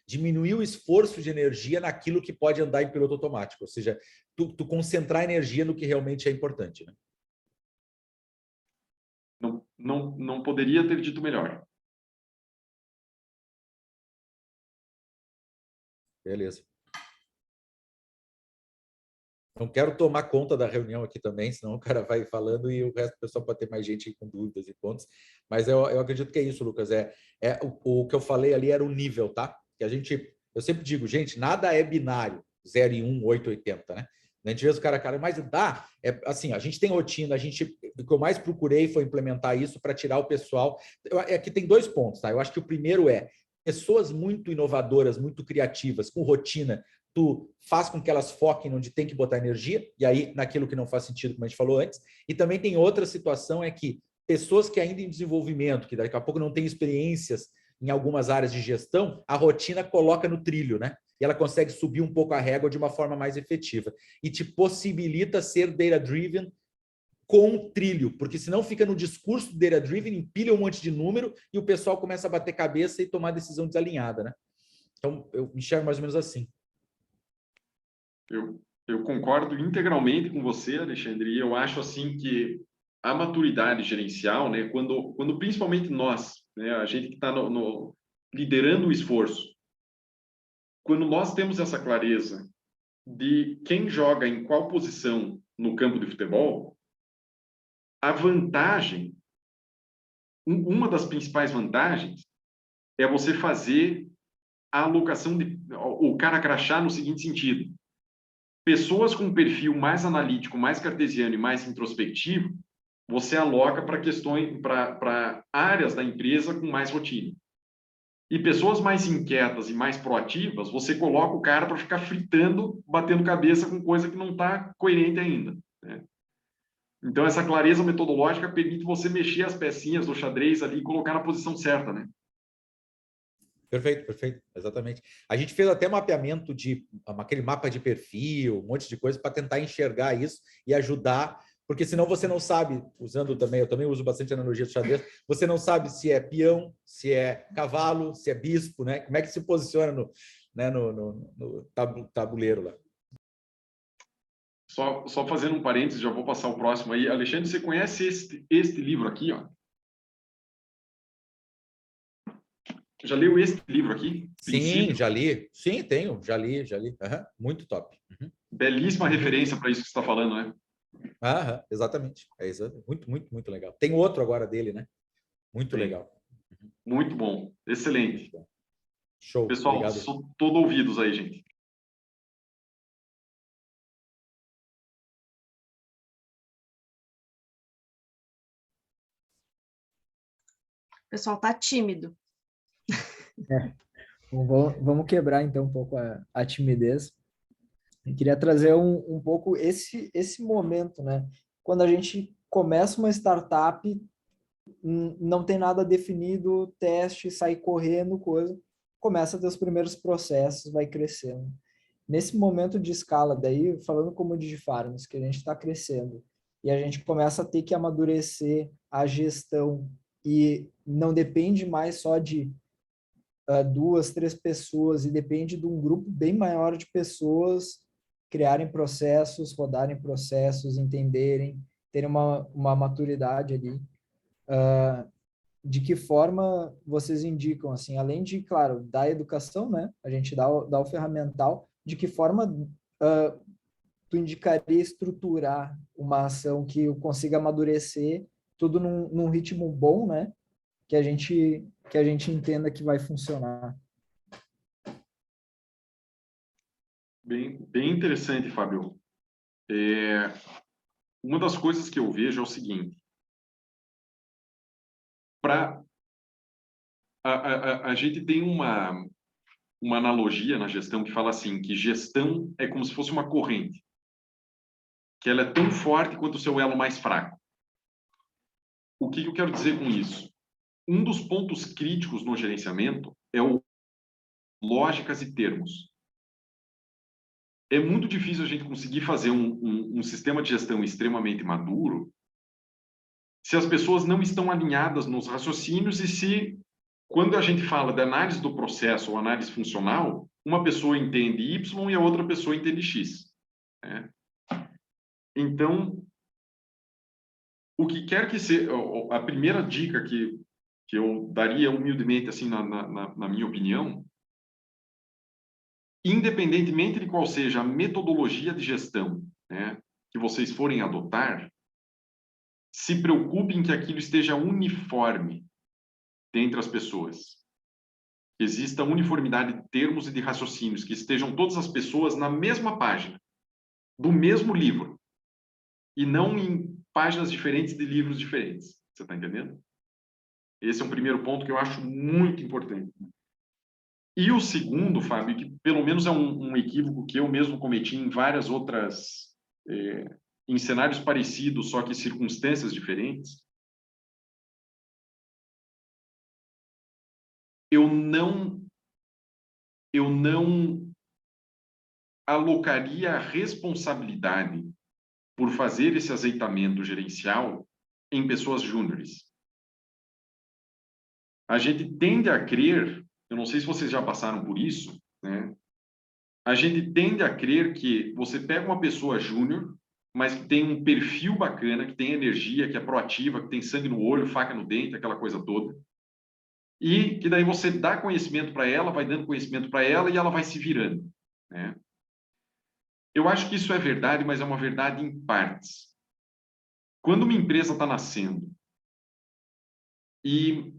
diminuir o esforço de energia naquilo que pode andar em piloto automático. Ou seja, tu concentrar energia no que realmente é importante, né? Não poderia ter dito melhor. Beleza. Não quero tomar conta da reunião aqui também, senão o cara vai falando e o resto do pessoal pode ter mais gente com dúvidas e pontos. Mas eu acredito que é isso, Lucas. O que eu falei ali era o nível, tá? Que eu sempre digo, gente, nada é binário, 0 e 1, 8, 80, né? A gente vê os cara, mas dá. Assim, a gente tem rotina, o que eu mais procurei foi implementar isso para tirar o pessoal. Aqui tem 2 pontos, tá? Eu acho que o primeiro é pessoas muito inovadoras, muito criativas, com rotina, tu faz com que elas foquem onde tem que botar energia, e aí naquilo que não faz sentido, como a gente falou antes. E também tem outra situação, é que pessoas que ainda em desenvolvimento, que daqui a pouco não têm experiências em algumas áreas de gestão, a rotina coloca no trilho, né? E ela consegue subir um pouco a régua de uma forma mais efetiva. E te possibilita ser data-driven com trilho, porque senão fica no discurso data-driven, empilha um monte de número e o pessoal começa a bater cabeça e tomar decisão desalinhada, né? Então, eu enxergo mais ou menos assim. Eu concordo integralmente com você, Alexandre, e eu acho assim que a maturidade gerencial, né, quando principalmente nós, né, a gente que está liderando o esforço, quando nós temos essa clareza de quem joga em qual posição no campo de futebol, a vantagem, uma das principais vantagens é você fazer a alocação o cara crachá no seguinte sentido: pessoas com perfil mais analítico, mais cartesiano e mais introspectivo, você aloca para questões, para áreas da empresa com mais rotina. E pessoas mais inquietas e mais proativas, você coloca o cara para ficar fritando, batendo cabeça com coisa que não está coerente ainda, né? Então, essa clareza metodológica permite você mexer as pecinhas do xadrez ali e colocar na posição certa, né? Perfeito, perfeito, exatamente. A gente fez até mapeamento de aquele mapa de perfil, um monte de coisa para tentar enxergar isso e ajudar, porque senão você não sabe, usando também, eu também uso bastante analogia do xadrez, você não sabe se é peão, se é cavalo, se é bispo, né? Como é que se posiciona no tabuleiro lá. Só fazendo um parênteses, já vou passar o próximo aí. Alexandre, você conhece este livro aqui, ó? Já leu este livro aqui? Sim, Princípio? já li. Sim, tenho, já li. Uhum. Muito top. Uhum. Belíssima referência para isso que você está falando, né? Exatamente. Muito, muito, muito legal. Tem outro agora dele, né? Muito legal. Uhum. Muito bom. Excelente. Muito bom. Show. Pessoal, obrigado. sou todo ouvidos aí, gente. O pessoal tá tímido. Vamos quebrar então um pouco a timidez. Eu queria trazer um pouco esse momento, né? Quando a gente começa uma startup, não tem nada definido, teste, sai correndo, coisa, começa a ter os primeiros processos, vai crescendo. Nesse momento de escala, daí, falando como DigiFarms, que a gente está crescendo, e a gente começa a ter que amadurecer a gestão, e não depende mais só de 2, 3 pessoas, e depende de um grupo bem maior de pessoas criarem processos, rodarem processos, entenderem, terem uma maturidade ali. De que forma vocês indicam, assim, além de, claro, da educação, né? A gente dá o ferramental, de que forma tu indicaria estruturar uma ação que eu consiga amadurecer tudo num ritmo bom, né? Que a gente entenda que vai funcionar. Bem interessante, Fábio. Uma das coisas que eu vejo é o seguinte: a gente tem uma analogia na gestão que fala assim, que gestão é como se fosse uma corrente, que ela é tão forte quanto o seu elo mais fraco. O que eu quero dizer com isso? Um dos pontos críticos no gerenciamento é o lógicas e termos. É muito difícil a gente conseguir fazer um sistema de gestão extremamente maduro se as pessoas não estão alinhadas nos raciocínios e se, quando a gente fala de análise do processo ou análise funcional, uma pessoa entende Y e a outra pessoa entende X, né? Então, o que quer que seja, a primeira dica que eu daria humildemente, assim, na minha opinião, independentemente de qual seja a metodologia de gestão, né, que vocês forem adotar, se preocupem que aquilo esteja uniforme entre as pessoas. Que exista uniformidade de termos e de raciocínios, que estejam todas as pessoas na mesma página, do mesmo livro, e não em páginas diferentes de livros diferentes. Você está entendendo? Esse é um primeiro ponto que eu acho muito importante. E o segundo, Fábio, que pelo menos é um equívoco que eu mesmo cometi em várias outras, em cenários parecidos, só que circunstâncias diferentes, eu não alocaria a responsabilidade por fazer esse azeitamento gerencial em pessoas júniores. A gente tende a crer, eu não sei se vocês já passaram por isso, né? A gente tende a crer que você pega uma pessoa júnior, mas que tem um perfil bacana, que tem energia, que é proativa, que tem sangue no olho, faca no dente, aquela coisa toda, e que daí você dá conhecimento para ela, vai dando conhecimento para ela e ela vai se virando, né? Eu acho que isso é verdade, mas é uma verdade em partes. Quando uma empresa está nascendo e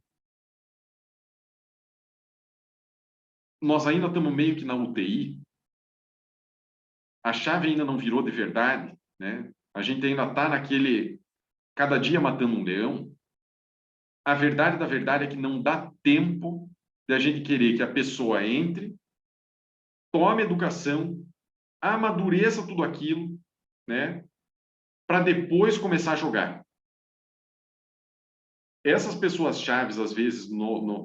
nós ainda estamos meio que na UTI, a chave ainda não virou de verdade, né? A gente ainda está naquele cada dia matando um leão. A verdade da verdade é que não dá tempo de a gente querer que a pessoa entre, tome educação, amadureça tudo aquilo, né? Para depois começar a jogar. Essas pessoas chaves, às vezes,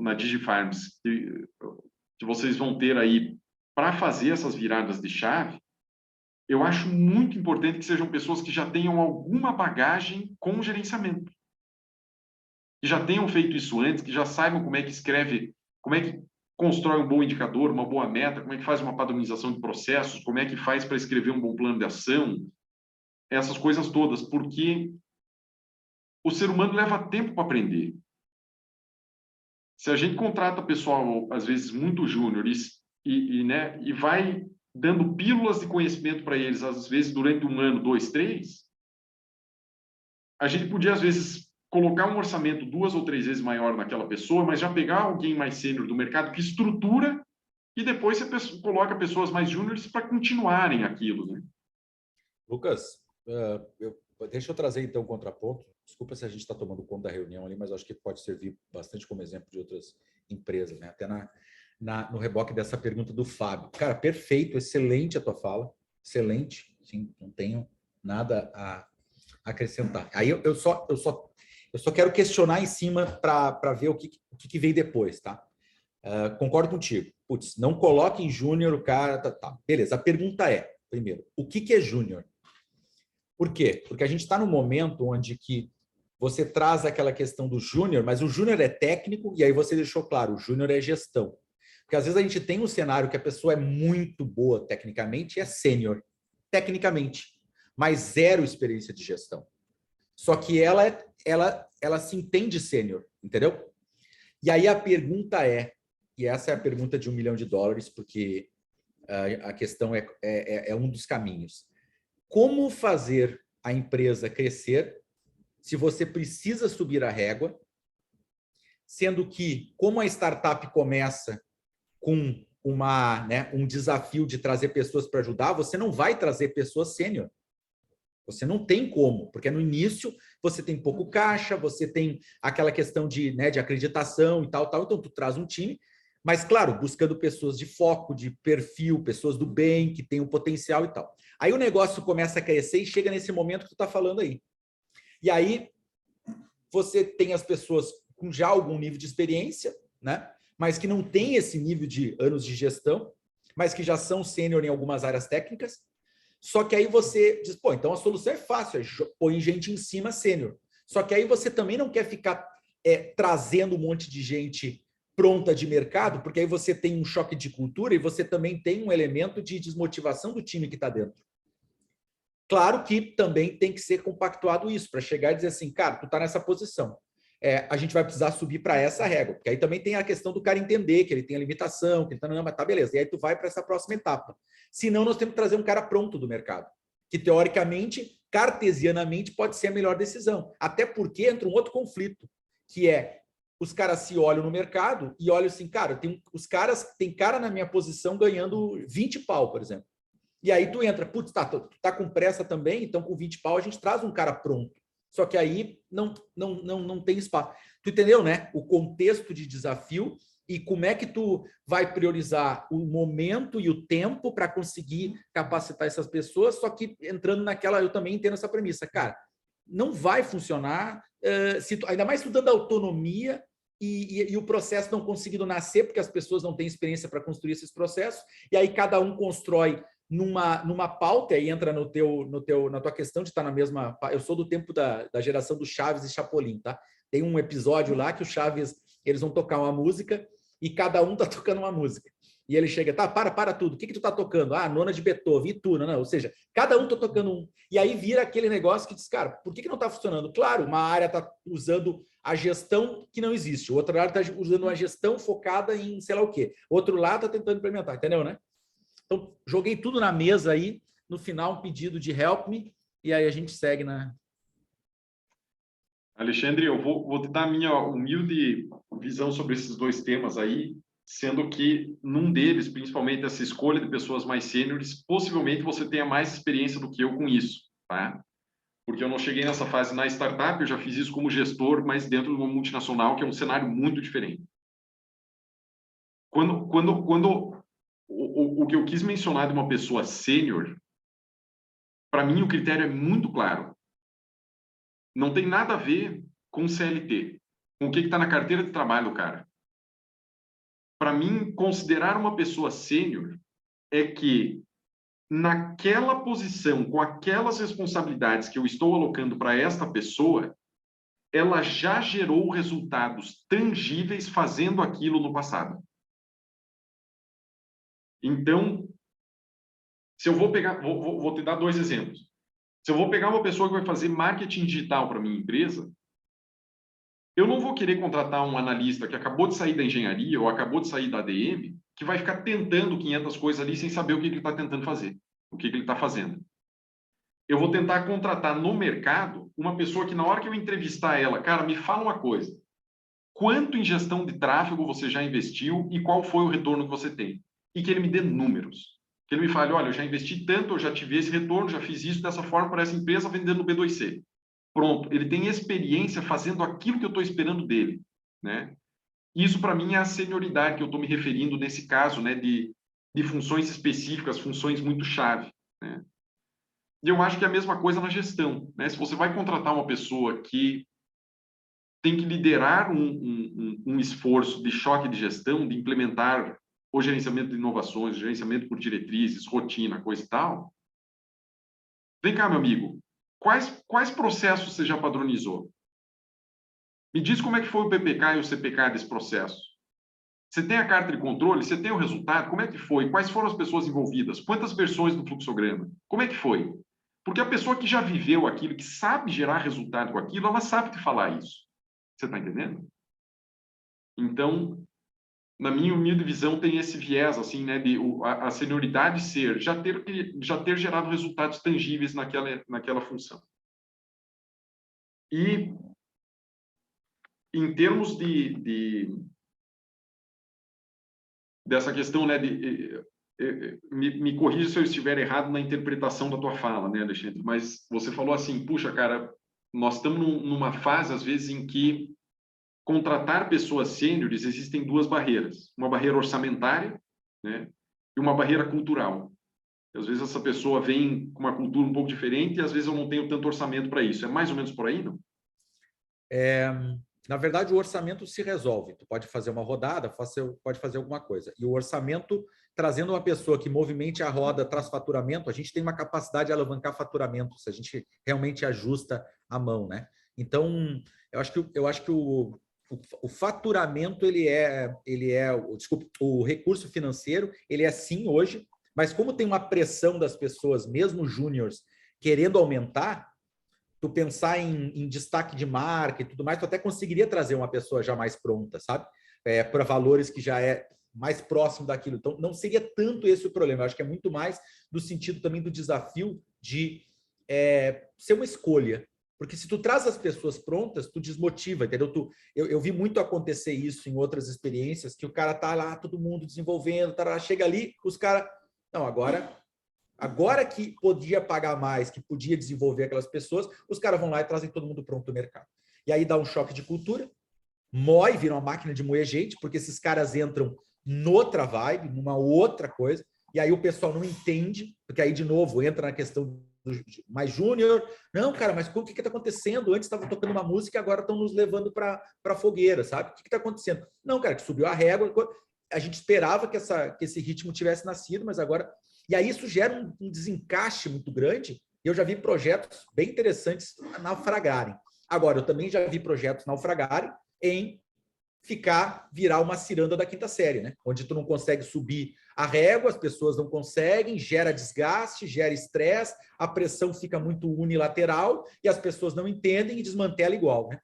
na DigiFarms, que vocês vão ter aí para fazer essas viradas de chave, eu acho muito importante que sejam pessoas que já tenham alguma bagagem com gerenciamento. Que já tenham feito isso antes, que já saibam como é que escreve, como é que constrói um bom indicador, uma boa meta, como é que faz uma padronização de processos, como é que faz para escrever um bom plano de ação, essas coisas todas, porque o ser humano leva tempo para aprender. Se a gente contrata pessoal, às vezes, muito júnior e vai dando pílulas de conhecimento para eles, às vezes, durante 1 ano, 2, 3, a gente podia, às vezes, colocar um orçamento 2 ou 3 vezes maior naquela pessoa, mas já pegar alguém mais sênior do mercado que estrutura e depois você coloca pessoas mais júniores para continuarem aquilo, né? Lucas, deixa eu trazer então um contraponto. Desculpa se a gente está tomando conta da reunião ali, mas eu acho que pode servir bastante como exemplo de outras empresas, né? Até no reboque dessa pergunta do Fábio. Cara, perfeito, excelente a tua fala, excelente, sim, não tenho nada a acrescentar. Aí eu só quero questionar em cima para ver o que veio depois, tá? Concordo contigo. Putz, não coloque em júnior o cara, tá. Beleza, a pergunta é, primeiro, o que é júnior? Por quê? Porque a gente está num momento onde que você traz aquela questão do júnior, mas o júnior é técnico, e aí você deixou claro, o júnior é gestão. Porque às vezes a gente tem um cenário que a pessoa é muito boa tecnicamente e é sênior, tecnicamente, mas zero experiência de gestão. Só que ela se entende sênior, entendeu? E aí a pergunta é, e essa é a pergunta de $1 milhão, porque a questão é um dos caminhos. Como fazer a empresa crescer se você precisa subir a régua, sendo que, como a startup começa com um desafio de trazer pessoas para ajudar, você não vai trazer pessoas sênior. Você não tem como, porque no início você tem pouco caixa, você tem aquela questão de acreditação e tal, então tu traz um time, mas, claro, buscando pessoas de foco, de perfil, pessoas do bem, que têm um potencial e tal. Aí o negócio começa a crescer e chega nesse momento que tu está falando aí. E aí você tem as pessoas com já algum nível de experiência, né? Mas que não tem esse nível de anos de gestão, mas que já são sênior em algumas áreas técnicas. Só que aí você diz, pô, então a solução é fácil, põe gente em cima sênior. Só que aí você também não quer ficar trazendo um monte de gente pronta de mercado, porque aí você tem um choque de cultura e você também tem um elemento de desmotivação do time que está dentro. Claro que também tem que ser compactuado isso, para chegar e dizer assim, cara, tu está nessa posição. A gente vai precisar subir para essa régua, porque aí também tem a questão do cara entender que ele tem a limitação, que ele tá, não, mas tá beleza. E aí tu vai para essa próxima etapa. Senão nós temos que trazer um cara pronto do mercado, que teoricamente, cartesianamente, pode ser a melhor decisão. Até porque entra um outro conflito, que é os caras se olham no mercado e olham assim, cara, tem cara na minha posição ganhando 20 pau, por exemplo. E aí tu entra, putz, tu tá com pressa também, então com 20 pau a gente traz um cara pronto. Só que aí não tem espaço. Tu entendeu, né? O contexto de desafio e como é que tu vai priorizar o momento e o tempo para conseguir capacitar essas pessoas, só que entrando naquela, eu também entendo essa premissa. Cara, não vai funcionar, ainda mais tu dando autonomia e o processo não conseguindo nascer, porque as pessoas não têm experiência para construir esses processos, e aí cada um constrói numa pauta, e entra na tua questão de estar na mesma... Eu sou do tempo da geração do Chaves e Chapolin, tá? Tem um episódio lá que o Chaves, eles vão tocar uma música e cada um tá tocando uma música. E ele chega, tá, para tudo. O que tu tá tocando? Ah, Nona de Beethoven, e tu, não. Ou seja, cada um tá tocando um. E aí vira aquele negócio que diz, cara, por que não tá funcionando? Claro, uma área tá usando a gestão que não existe, outra área tá usando uma gestão focada em sei lá o quê. Outro lado tá tentando implementar, entendeu, né? Então, joguei tudo na mesa aí no final um pedido de help me, e aí a gente segue na... Alexandre, eu vou te dar a minha humilde visão sobre esses dois temas aí, sendo que num deles, principalmente essa escolha de pessoas mais sêniores, possivelmente você tenha mais experiência do que eu com isso, tá? Porque eu não cheguei nessa fase na startup, eu já fiz isso como gestor, mas dentro de uma multinacional, que é um cenário muito diferente. O que eu quis mencionar de uma pessoa sênior, para mim o critério é muito claro. Não tem nada a ver com CLT, com o que está na carteira de trabalho do cara. Para mim, considerar uma pessoa sênior é que naquela posição, com aquelas responsabilidades que eu estou alocando para esta pessoa, ela já gerou resultados tangíveis fazendo aquilo no passado. Então, se eu vou pegar, vou te dar 2 exemplos. Se eu vou pegar uma pessoa que vai fazer marketing digital para minha empresa, eu não vou querer contratar um analista que acabou de sair da engenharia ou acabou de sair da ADM, que vai ficar tentando 500 coisas ali sem saber o que ele está tentando fazer, o que ele está fazendo. Eu vou tentar contratar no mercado uma pessoa que, na hora que eu entrevistar ela, cara, me fala uma coisa. Quanto em gestão de tráfego você já investiu e qual foi o retorno que você tem? E que ele me dê números. Que ele me fale, olha, eu já investi tanto, eu já tive esse retorno, já fiz isso dessa forma para essa empresa vendendo no B2C. Pronto, ele tem experiência fazendo aquilo que eu estou esperando dele, né? Isso, para mim, é a senioridade que eu estou me referindo nesse caso, né, de funções específicas, funções muito chave, né? E eu acho que é a mesma coisa na gestão, né? Se você vai contratar uma pessoa que tem que liderar um esforço de choque de gestão, de implementar o gerenciamento de inovações, gerenciamento por diretrizes, rotina, coisa e tal. Vem cá, meu amigo, quais processos você já padronizou? Me diz como é que foi o PPK e o CPK desse processo. Você tem a carta de controle? Você tem o resultado? Como é que foi? Quais foram as pessoas envolvidas? Quantas versões do fluxograma? Como é que foi? Porque a pessoa que já viveu aquilo, que sabe gerar resultado com aquilo, ela sabe te falar isso. Você está entendendo? Então, na minha humilde visão, tem esse viés, assim, né, de a senioridade ser, já ter gerado resultados tangíveis naquela função. E, em termos dessa questão, né, me corrija se eu estiver errado na interpretação da tua fala, né, Alexandre, mas você falou assim, puxa, cara, nós estamos numa fase, às vezes, em que contratar pessoas sêniores, existem 2 barreiras. Uma barreira orçamentária, né, e uma barreira cultural. Às vezes essa pessoa vem com uma cultura um pouco diferente e às vezes eu não tenho tanto orçamento para isso. É mais ou menos por aí, não? Na verdade, o orçamento se resolve. Tu pode fazer uma rodada, pode fazer alguma coisa. E o orçamento, trazendo uma pessoa que movimente a roda, traz faturamento, a gente tem uma capacidade de alavancar faturamento, se a gente realmente ajusta a mão, né? Então, eu acho que o faturamento, desculpa, o recurso financeiro, ele é sim hoje, mas como tem uma pressão das pessoas, mesmo júniores, querendo aumentar, tu pensar em destaque de marca e tudo mais, tu até conseguiria trazer uma pessoa já mais pronta, sabe? Para valores que já é mais próximo daquilo. Então, não seria tanto esse o problema. Eu acho que é muito mais do sentido também do desafio de ser uma escolha. Porque se tu traz as pessoas prontas, tu desmotiva, entendeu? Eu vi muito acontecer isso em outras experiências, que o cara tá lá, todo mundo desenvolvendo, chega ali, os caras... Não, agora que podia pagar mais, que podia desenvolver aquelas pessoas, os caras vão lá e trazem todo mundo pronto do mercado. E aí dá um choque de cultura, vira uma máquina de moer gente, porque esses caras entram noutra vibe, numa outra coisa, e aí o pessoal não entende, porque aí, de novo, entra na questão mais júnior. Não, cara, mas o que está acontecendo? Antes estava tocando uma música e agora estão nos levando para a fogueira, sabe? O que está acontecendo? Não, cara, que subiu a régua. A gente esperava que esse ritmo tivesse nascido, mas agora... E aí isso gera um desencaixe muito grande. E eu já vi projetos bem interessantes naufragarem. Agora, eu também já vi projetos naufragarem em virar uma ciranda da 5ª série, né? Onde tu não consegue subir a régua, as pessoas não conseguem, gera desgaste, gera estresse, a pressão fica muito unilateral e as pessoas não entendem e desmantela igual, né?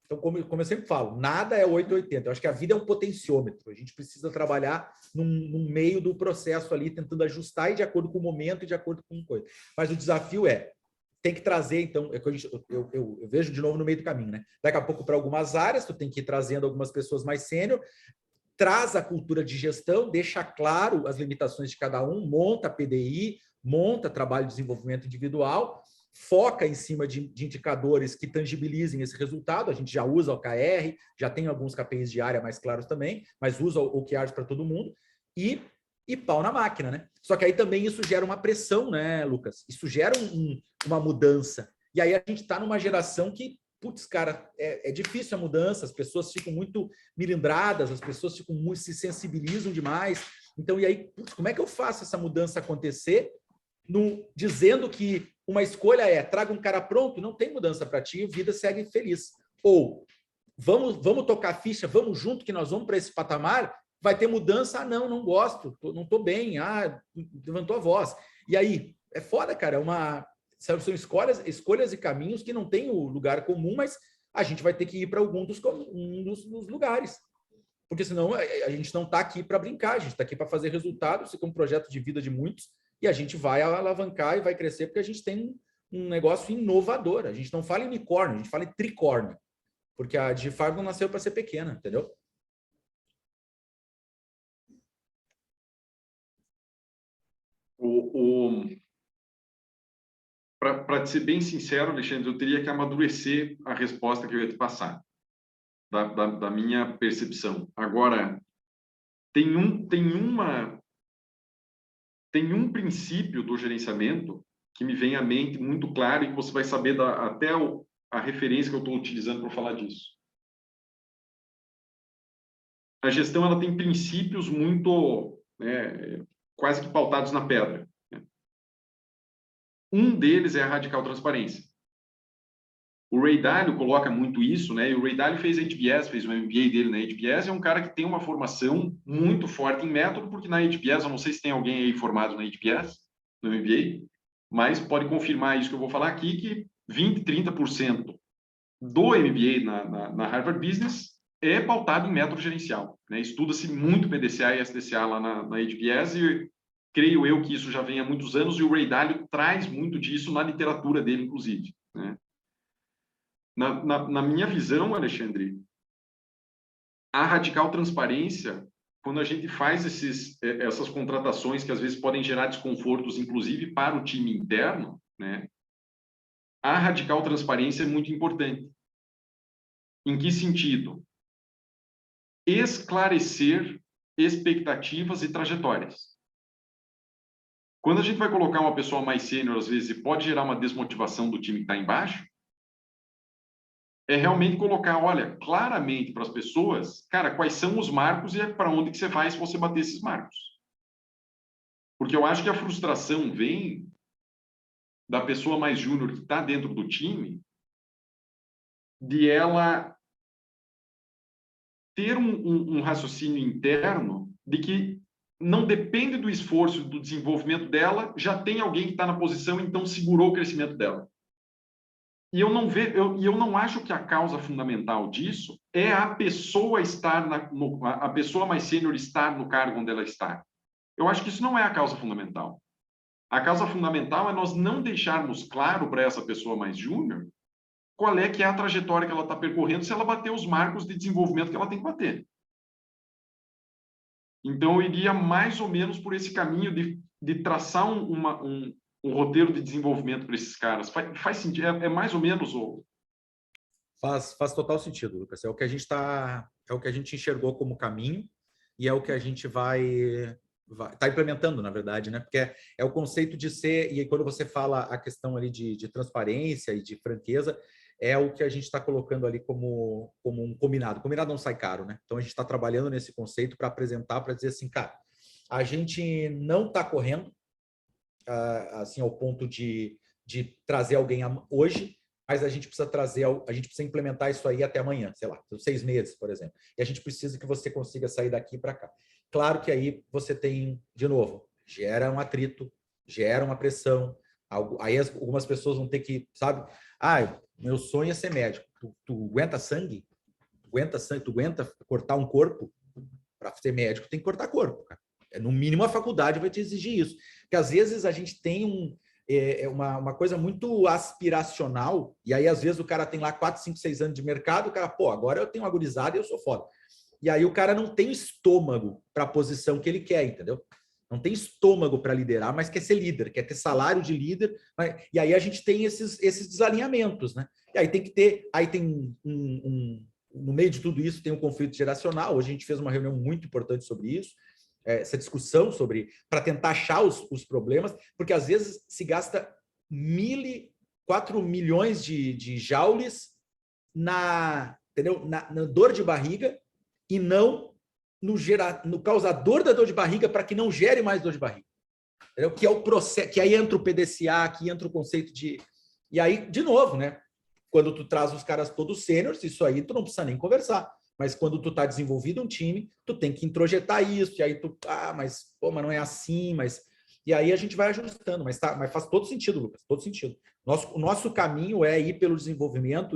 Então, como eu sempre falo, nada é 880. Eu acho que a vida é um potenciômetro. A gente precisa trabalhar num meio do processo ali, tentando ajustar e de acordo com o momento e de acordo com coisa. Mas o desafio tem que trazer, então, eu vejo de novo no meio do caminho, né? Daqui a pouco, para algumas áreas, tu tem que ir trazendo algumas pessoas mais sênior, traz a cultura de gestão, deixa claro as limitações de cada um, monta PDI, monta trabalho de desenvolvimento individual, foca em cima de indicadores que tangibilizem esse resultado. A gente já usa o OKR, já tem alguns KPIs de área mais claros também, mas usa o OKRs para todo mundo e pau na máquina, né? Só que aí também isso gera uma pressão, né, Lucas? Isso gera uma mudança. E aí a gente está numa geração que, putz, cara, é difícil a mudança, as pessoas ficam muito milindradas, as pessoas se sensibilizam demais. Então, e aí, putz, como é que eu faço essa mudança acontecer dizendo que uma escolha traga um cara pronto, não tem mudança para ti, a vida segue feliz. Ou vamos tocar a ficha, vamos junto que nós vamos para esse patamar, vai ter mudança, não gosto, não estou bem, levantou a voz. E aí, é foda, cara, são escolhas e caminhos que não tem o lugar comum, mas a gente vai ter que ir para algum dos lugares. Porque senão a gente não está aqui para brincar, a gente está aqui para fazer resultados, isso é um projeto de vida de muitos, e a gente vai alavancar e vai crescer porque a gente tem um negócio inovador. A gente não fala em unicórnio, a gente fala em tricórnio. Porque a DigiFarm não nasceu para ser pequena, entendeu? Para ser bem sincero, Alexandre, eu teria que amadurecer a resposta que eu ia te passar, da minha percepção. Agora, tem um princípio do gerenciamento que me vem à mente muito claro e que você vai saber até a referência que eu estou utilizando para falar disso. A gestão ela tem princípios muito quase que pautados na pedra. Um deles é a radical transparência. O Ray Dalio coloca muito isso, né? E o Ray Dalio fez a HBS, fez o MBA dele na HBS, é um cara que tem uma formação muito forte em método, porque na HBS, eu não sei se tem alguém aí formado na HBS, no MBA, mas pode confirmar isso que eu vou falar aqui, que 20%, 30% do MBA na Harvard Business é pautado em método gerencial, né? Estuda-se muito PDCA e SDCA lá na HBS e creio eu que isso já vem há muitos anos e o Ray Dalio traz muito disso na literatura dele, inclusive, né? Na minha visão, Alexandre, a radical transparência, quando a gente faz essas contratações que às vezes podem gerar desconfortos, inclusive para o time interno, né? A radical transparência é muito importante. Em que sentido? Esclarecer expectativas e trajetórias. Quando a gente vai colocar uma pessoa mais sênior, às vezes, pode gerar uma desmotivação do time que está embaixo, é realmente colocar, olha, claramente para as pessoas, cara, quais são os marcos e para onde que você vai se você bater esses marcos. Porque eu acho que a frustração vem da pessoa mais júnior que está dentro do time, de ela ter um raciocínio interno de que não depende do esforço do desenvolvimento dela, já tem alguém que está na posição, então segurou o crescimento dela. E eu não acho que a causa fundamental disso é a pessoa estar a pessoa mais sênior estar no cargo onde ela está. Eu acho que isso não é a causa fundamental. A causa fundamental é nós não deixarmos claro para essa pessoa mais júnior qual é que é a trajetória que ela está percorrendo se ela bater os marcos de desenvolvimento que ela tem que bater. Então, eu iria mais ou menos por esse caminho de traçar um roteiro de desenvolvimento para esses caras. Faz sentido? É mais ou menos o... Faz total sentido, Lucas. É o que a gente enxergou como caminho e é o que a gente vai implementando, na verdade, né? Porque é o conceito de ser, e aí quando você fala a questão ali de transparência e de franqueza, é o que a gente está colocando ali como um combinado. Combinado não sai caro, né? Então a gente está trabalhando nesse conceito para apresentar, para dizer assim, cara, a gente não está correndo assim ao ponto de trazer alguém hoje, mas a gente precisa implementar isso aí até amanhã, sei lá, 6 meses, por exemplo. E a gente precisa que você consiga sair daqui para cá. Claro que aí você tem, de novo, gera um atrito, gera uma pressão. Aí algumas pessoas vão ter que, sabe? Meu sonho é ser médico. tu aguenta sangue? Tu aguenta cortar um corpo? Para ser médico, tem que cortar corpo, cara. No mínimo, a faculdade vai te exigir isso. Porque, às vezes, a gente tem uma coisa muito aspiracional, e aí, às vezes, o cara tem lá 4, 5, 6 anos de mercado, o cara, pô, agora eu tenho uma gurizada e eu sou foda. E aí, o cara não tem estômago para a posição que ele quer, entendeu? Não tem estômago para liderar, mas quer ser líder, quer ter salário de líder. E aí, a gente tem esses desalinhamentos, né? E aí, tem que ter... Aí tem no meio de tudo isso, tem um conflito geracional. Hoje, a gente fez uma reunião muito importante sobre isso, essa discussão para tentar achar os problemas, porque às vezes se gasta 4 milhões de joules entendeu? Na dor de barriga e não no causador da dor de barriga para que não gere mais dor de barriga. Entendeu? Que é o processo, que aí entra o PDCA, que entra o conceito de... E aí, de novo, né? Quando tu traz os caras todos sêniores, isso aí tu não precisa nem conversar. Mas quando tu tá desenvolvido um time, tu tem que introjetar isso, e aí tu, mas não é assim, e aí a gente vai ajustando, mas faz todo sentido, Lucas, todo sentido. O nosso caminho é ir pelo desenvolvimento,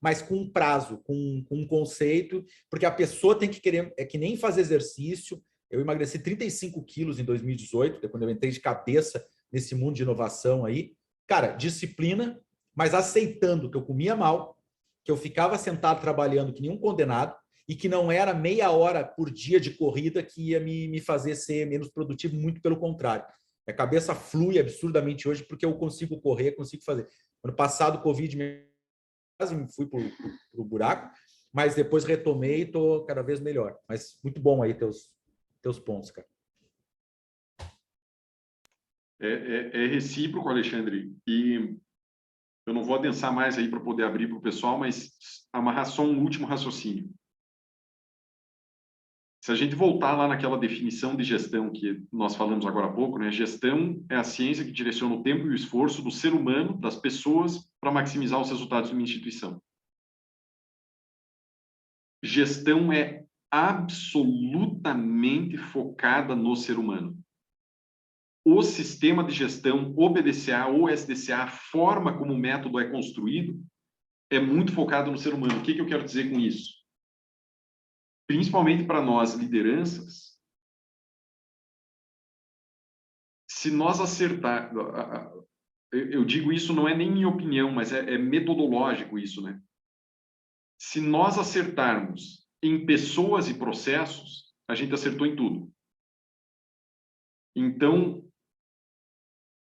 mas com um prazo, com um conceito, porque a pessoa tem que querer, é que nem fazer exercício. Eu emagreci 35 quilos em 2018, quando eu entrei de cabeça nesse mundo de inovação aí. Cara, disciplina, mas aceitando que eu comia mal, que eu ficava sentado trabalhando que nem um condenado e que não era meia hora por dia de corrida que ia me fazer ser menos produtivo, muito pelo contrário. Minha cabeça flui absurdamente hoje porque eu consigo correr, consigo fazer. Ano passado, o Covid quase me fui para o buraco, mas depois retomei e estou cada vez melhor. Mas muito bom aí teus pontos, cara. É recíproco, Alexandre, e eu não vou adensar mais aí para poder abrir para o pessoal, mas amarrar só um último raciocínio. Se a gente voltar lá naquela definição de gestão que nós falamos agora há pouco, né? Gestão é a ciência que direciona o tempo e o esforço do ser humano, das pessoas, para maximizar os resultados de uma instituição. Gestão é absolutamente focada no ser humano. O sistema de gestão, o PDCA, o SDCA, a forma como o método é construído, é muito focado no ser humano. O que eu quero dizer com isso? Principalmente para nós, lideranças, se nós acertar... Eu digo isso, não é nem minha opinião, mas é metodológico isso, né? Se nós acertarmos em pessoas e processos, a gente acertou em tudo. Então,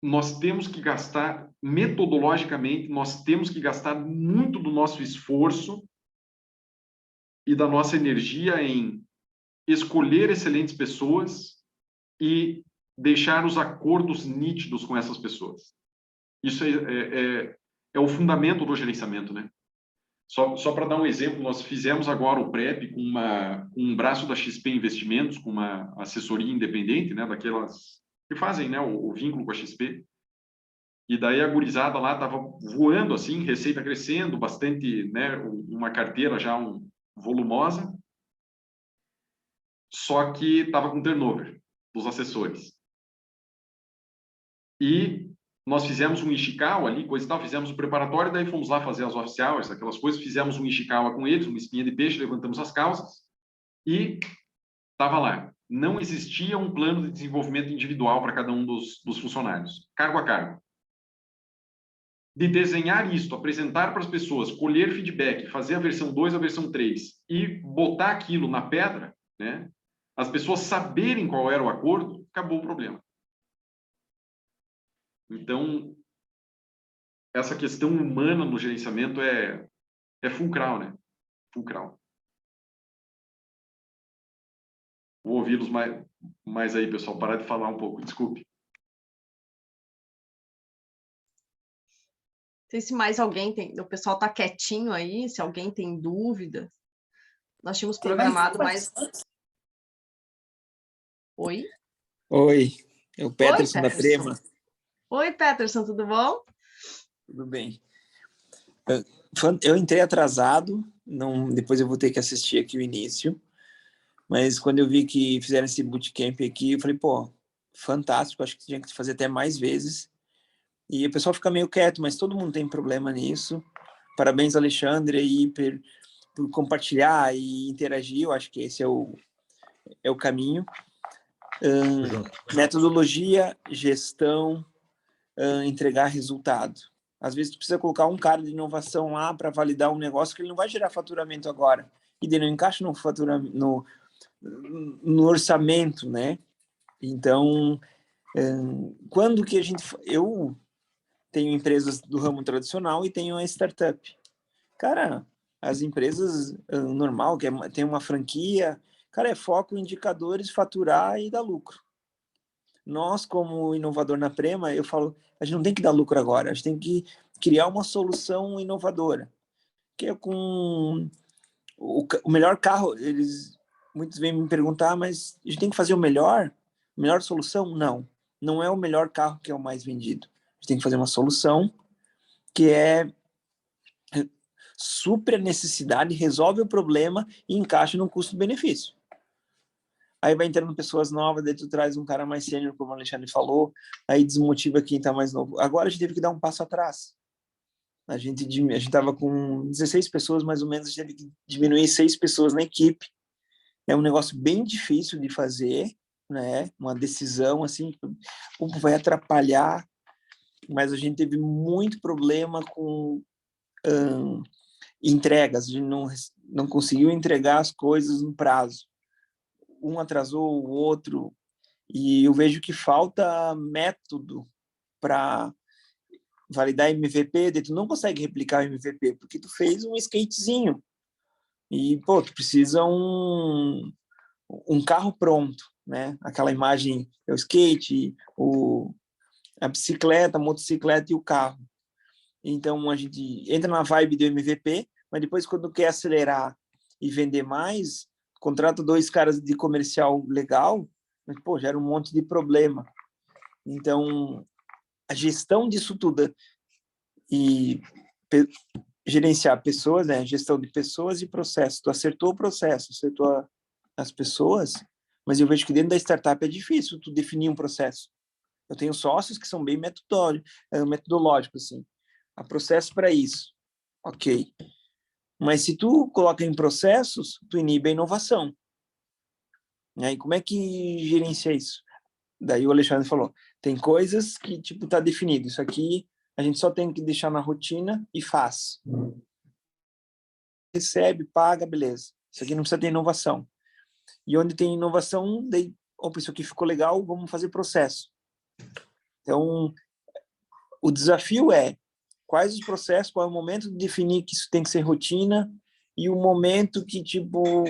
nós temos que gastar, metodologicamente, nós temos que gastar muito do nosso esforço e da nossa energia em escolher excelentes pessoas e deixar os acordos nítidos com essas pessoas. Isso é o fundamento do gerenciamento, né? Só para dar um exemplo, nós fizemos agora o PrEP com um braço da XP Investimentos, com uma assessoria independente, né, daquelas que fazem, né, o vínculo com a XP. E daí a gurizada lá estava voando, assim, receita crescendo, bastante, né, uma carteira já volumosa, só que estava com turnover dos assessores. E nós fizemos um Ishikawa ali, coisa e tal, fizemos o preparatório, daí fomos lá fazer as officiais, aquelas coisas, fizemos um Ishikawa com eles, uma espinha de peixe, levantamos as causas, e estava lá. Não existia um plano de desenvolvimento individual para cada um dos funcionários, cargo a cargo. De desenhar isto, apresentar para as pessoas, colher feedback, fazer a versão 2, a versão 3 e botar aquilo na pedra, né? As pessoas saberem qual era o acordo, acabou o problema. Então, essa questão humana no gerenciamento é fulcral, né? Fulcral. Vou ouvi-los mais aí, pessoal. Parar de falar um pouco, desculpe. Não sei se mais alguém tem... O pessoal está quietinho aí, se alguém tem dúvida. Nós tínhamos programado mais... Oi? Oi, é o Peterson da Prema. Oi, Peterson, tudo bom? Tudo bem. Eu entrei atrasado, depois eu vou ter que assistir aqui o início, mas quando eu vi que fizeram esse bootcamp aqui, eu falei, pô, fantástico, acho que tinha que fazer até mais vezes. E o pessoal fica meio quieto, mas todo mundo tem problema nisso. Parabéns, Alexandre, aí, por compartilhar e interagir. Eu acho que esse é o caminho. Metodologia, gestão, entregar resultado. Às vezes tu precisa colocar um cara de inovação lá para validar um negócio que ele não vai gerar faturamento agora. E daí não encaixa no faturamento, no orçamento, né? Então, quando que eu tenho empresas do ramo tradicional e tenho a startup. Cara, as empresas normal, que tem uma franquia, cara, é foco em indicadores, faturar e dar lucro. Nós, como inovador na Prema, eu falo, a gente não tem que dar lucro agora, a gente tem que criar uma solução inovadora, que é com o melhor carro. Muitos vêm me perguntar, mas a gente tem que fazer melhor solução? Não é o melhor carro que é o mais vendido. A gente tem que fazer uma solução que supre a necessidade, resolve o problema e encaixa no custo-benefício. Aí vai entrando pessoas novas, daí tu traz um cara mais sênior, como o Alexandre falou, aí desmotiva quem está mais novo. Agora a gente teve que dar um passo atrás. A gente estava com 16 pessoas, mais ou menos, a gente teve que diminuir 6 pessoas na equipe. É um negócio bem difícil de fazer, né? Uma decisão assim, vai atrapalhar, mas a gente teve muito problema com entregas, a gente não conseguiu entregar as coisas no prazo. Um atrasou o outro, e eu vejo que falta método para validar MVP, daí tu não consegue replicar o MVP, porque tu fez um skatezinho, e, pô, tu precisa um carro pronto, né? Aquela imagem, é o skate, a bicicleta, a motocicleta e o carro. Então, a gente entra na vibe do MVP, mas depois, quando quer acelerar e vender mais, contrata 2 caras de comercial legal, mas, pô, gera um monte de problema. Então, a gestão disso tudo e gerenciar pessoas, né? Gestão de pessoas e processos. Tu acertou o processo, acertou as pessoas, mas eu vejo que dentro da startup é difícil tu definir um processo. Eu tenho sócios que são bem metodológicos, assim. Há processo para isso. Ok. Mas se tu coloca em processos, tu inibe a inovação. E como é que gerencia isso? Daí o Alexandre falou, tem coisas que, tipo, tá definido. Isso aqui a gente só tem que deixar na rotina e faz. Recebe, paga, beleza. Isso aqui não precisa ter inovação. E onde tem inovação, daí, opa, isso aqui ficou legal, vamos fazer processo. Então, o desafio é quais os processos, qual é o momento de definir que isso tem que ser rotina e o momento que, tipo,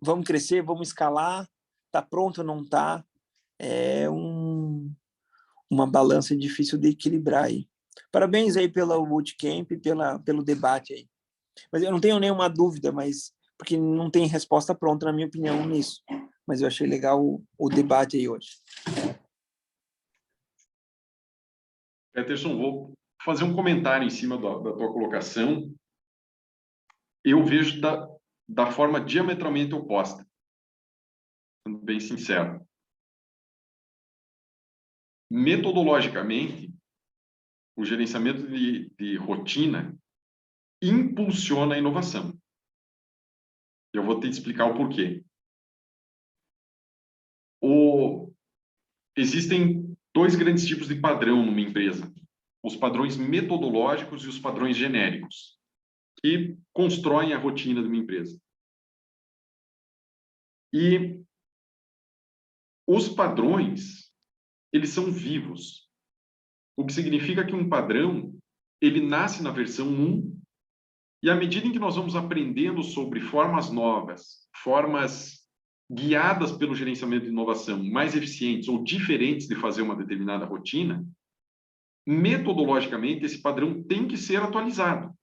vamos crescer, vamos escalar, tá pronto ou não tá? É uma balança difícil de equilibrar aí. Parabéns aí pelo bootcamp, pelo debate aí. Mas eu não tenho nenhuma dúvida, porque não tem resposta pronta, na minha opinião, nisso. Mas eu achei legal o debate aí hoje. Peterson, vou fazer um comentário em cima da tua colocação. Eu vejo da forma diametralmente oposta, sendo bem sincero. Metodologicamente, o gerenciamento de rotina impulsiona a inovação. Eu vou te explicar o porquê. Existem 2 grandes tipos de padrão numa empresa. Os padrões metodológicos e os padrões genéricos, que constroem a rotina de uma empresa. E os padrões, eles são vivos. O que significa que um padrão, ele nasce na versão 1, e à medida em que nós vamos aprendendo sobre formas novas, formas guiadas pelo gerenciamento de inovação, mais eficientes ou diferentes de fazer uma determinada rotina, metodologicamente esse padrão tem que ser atualizado.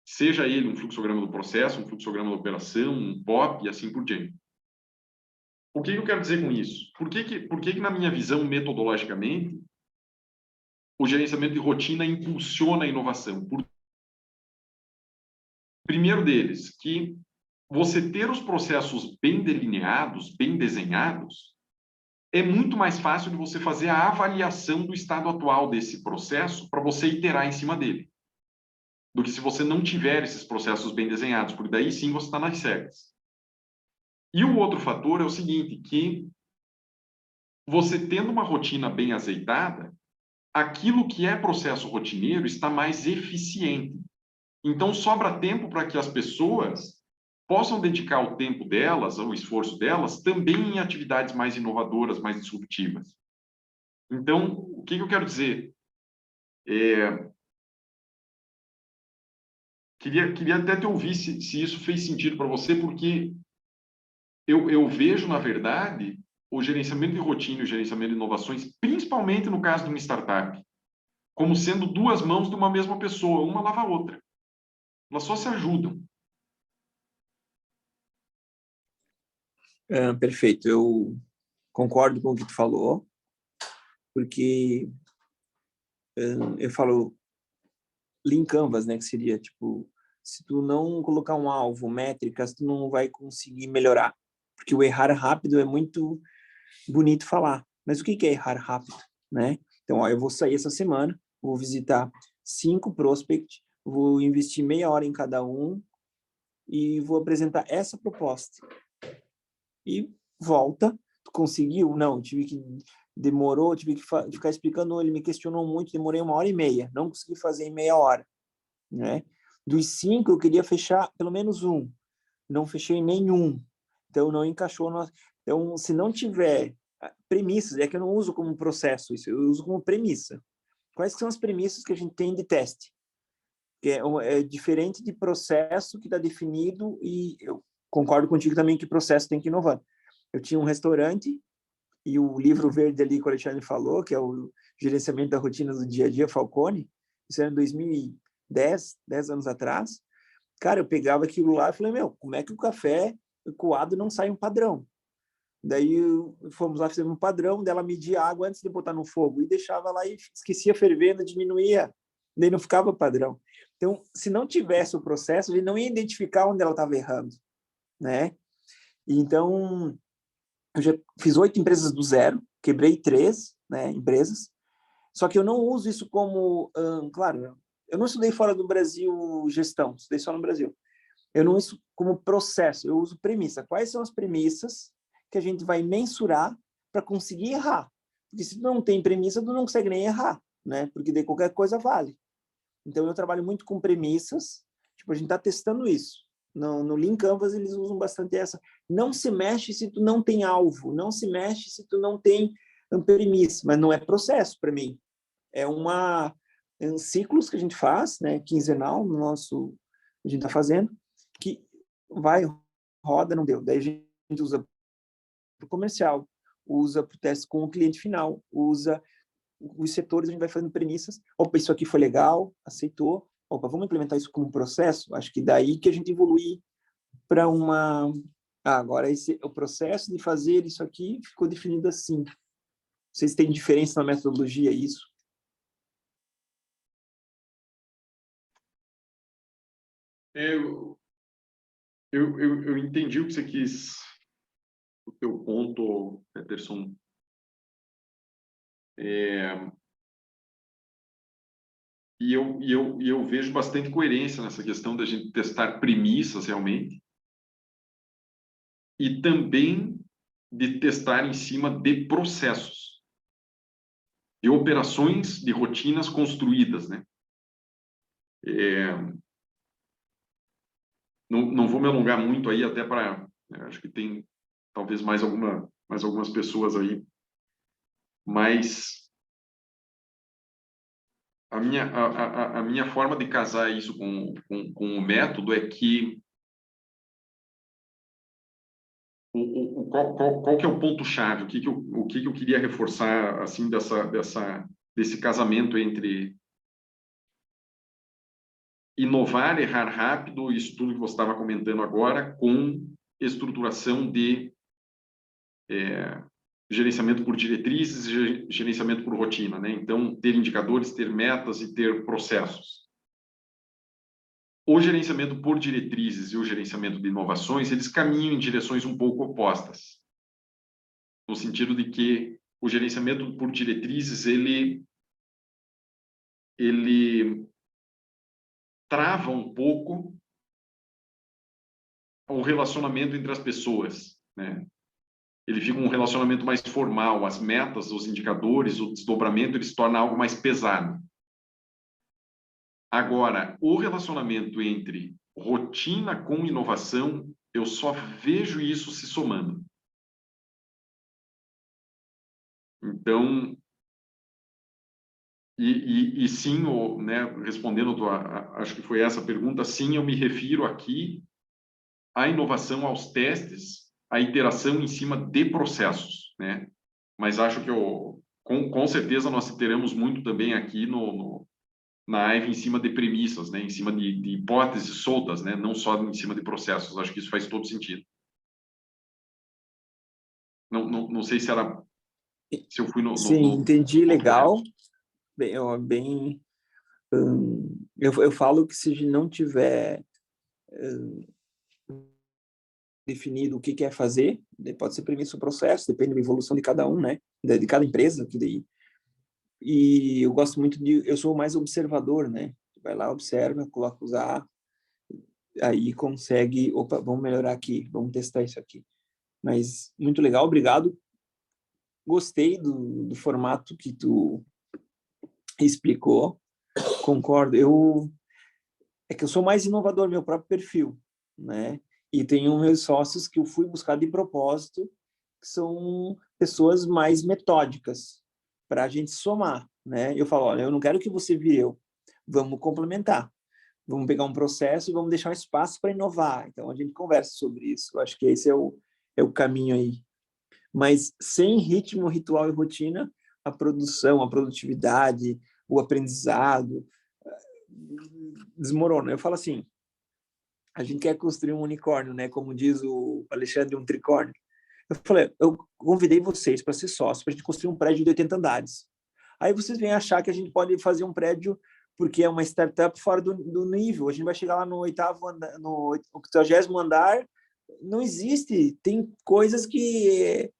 Seja ele um fluxograma do processo, um fluxograma da operação, um POP e assim por diante. O que eu quero dizer com isso? Por que na minha visão, metodologicamente, o gerenciamento de rotina impulsiona a inovação? Primeiro deles, que você ter os processos bem delineados, bem desenhados, é muito mais fácil de você fazer a avaliação do estado atual desse processo para você iterar em cima dele, do que se você não tiver esses processos bem desenhados, porque daí sim você está nas cegas. E o outro fator é o seguinte, que você tendo uma rotina bem azeitada, aquilo que é processo rotineiro está mais eficiente. Então, sobra tempo para que as pessoas possam dedicar o tempo delas, o esforço delas, também em atividades mais inovadoras, mais disruptivas. Então, o que eu quero dizer? Queria até te ouvir se isso fez sentido para você, porque eu vejo, na verdade, o gerenciamento de rotina e o gerenciamento de inovações, principalmente no caso de uma startup, como sendo duas mãos de uma mesma pessoa, uma lava a outra. Elas só se ajudam. Perfeito, eu concordo com o que tu falou, porque eu falo Lean Canvas, né, que seria tipo, se tu não colocar um alvo, métricas, tu não vai conseguir melhorar, porque o errar rápido é muito bonito falar, mas o que é errar rápido, né? Então, ó, eu vou sair essa semana, vou visitar 5 prospects, vou investir meia hora em cada um e vou apresentar essa proposta. E volta, tu conseguiu? Não, demorou, tive que ficar explicando, ele me questionou muito, demorei 1h30, não consegui fazer em meia hora, né? Dos 5, eu queria fechar pelo menos um, não fechei nenhum, então não encaixou. Então, se não tiver premissas, é que eu não uso como processo isso, eu uso como premissa. Quais são as premissas que a gente tem de teste? Que é diferente de processo que está definido, e eu concordo contigo também que processo tem que inovar. Eu tinha um restaurante e o livro verde ali que o Alexandre falou, que é o gerenciamento da rotina do dia a dia, Falcone, isso era em 2010, 10 anos atrás. Cara, eu pegava aquilo lá e falei, como é que o café coado não sai um padrão? Daí fomos lá, fizemos um padrão, dela media a água antes de botar no fogo e deixava lá e esquecia fervendo, diminuía, daí não ficava padrão. Então, se não tivesse o processo, ele não ia identificar onde ela estava errando, né? Então, eu já fiz 8 empresas do zero, quebrei 3, né, empresas, só que eu não uso isso como, claro, eu não estudei fora do Brasil gestão, estudei só no Brasil. Eu não uso como processo, eu uso premissa. Quais são as premissas que a gente vai mensurar para conseguir errar? Porque se tu não tem premissa, tu não consegue nem errar, né? Porque de qualquer coisa vale. Então, eu trabalho muito com premissas, tipo, a gente está testando isso. No Lean Canvas, eles usam bastante essa. Não se mexe se tu não tem alvo, não se mexe se tu não tem premissa, mas não é processo para mim. É um ciclos que a gente faz, né, quinzenal, no nosso, a gente está fazendo, que vai, roda, não deu. Daí a gente usa para o comercial, usa para o teste com o cliente final, usa os setores, a gente vai fazendo premissas. Opa, isso aqui foi legal, aceitou. Opa, vamos implementar isso como processo? Acho que daí que a gente evolui para uma... agora o processo de fazer isso aqui ficou definido assim. Vocês têm diferença na metodologia, isso? Eu entendi o que você quis, o teu ponto, Peterson. E eu vejo bastante coerência nessa questão da gente testar premissas realmente e também de testar em cima de processos, de operações, de rotinas construídas, né? Não vou me alongar muito aí, até para... acho que tem talvez mais algumas pessoas aí, mas a minha forma de casar isso com o método é que qual que é o ponto-chave, o que eu queria reforçar assim desse casamento entre inovar, errar rápido, isso tudo que você estava comentando agora, com estruturação de gerenciamento por diretrizes e gerenciamento por rotina, né? Então, ter indicadores, ter metas e ter processos. O gerenciamento por diretrizes e o gerenciamento de inovações, eles caminham em direções um pouco opostas. no sentido de que o gerenciamento por diretrizes, ele trava um pouco o relacionamento entre as pessoas, né? Ele fica um relacionamento mais formal, as metas, os indicadores, o desdobramento, ele se torna algo mais pesado. Agora, o relacionamento entre rotina com inovação, eu só vejo isso se somando. Então, e sim, né, respondendo, acho que foi essa a pergunta, sim, eu me refiro aqui à inovação, aos testes, à iteração em cima de processos, né? Mas acho que com certeza nós teremos muito também aqui na AIVE em cima de premissas, né? Em cima de hipóteses soltas, né? Não só em cima de processos. Acho que isso faz todo sentido. Não sei se eu fui Sim, entendi, legal. Eu falo que se a gente não tiver definido o que quer fazer, pode ser premissa ou processo, depende da evolução de cada um, né? De cada empresa, que daí. E eu gosto muito eu sou mais observador, né? Vai lá, observa, coloca os A, aí consegue, opa, vamos melhorar aqui, vamos testar isso aqui. Mas muito legal, obrigado. Gostei do formato que tu explicou, concordo. É que eu sou mais inovador, meu próprio perfil, né? E tenho meus sócios que eu fui buscar de propósito, que são pessoas mais metódicas, para a gente somar, né? Eu falo, olha, eu não quero que você vire eu, vamos complementar. Vamos pegar um processo e vamos deixar um espaço para inovar. Então, a gente conversa sobre isso. Eu acho que esse é o caminho aí. Mas sem ritmo, ritual e rotina, a produção, a produtividade, o aprendizado desmorona. Eu falo assim, a gente quer construir um unicórnio, né? Como diz o Alexandre, um tricórnio. Eu falei, eu convidei vocês para ser sócios, para a gente construir um prédio de 80 andares. Aí vocês vêm achar que a gente pode fazer um prédio porque é uma startup fora do nível. A gente vai chegar lá no 80º andar, não existe. Tem coisas que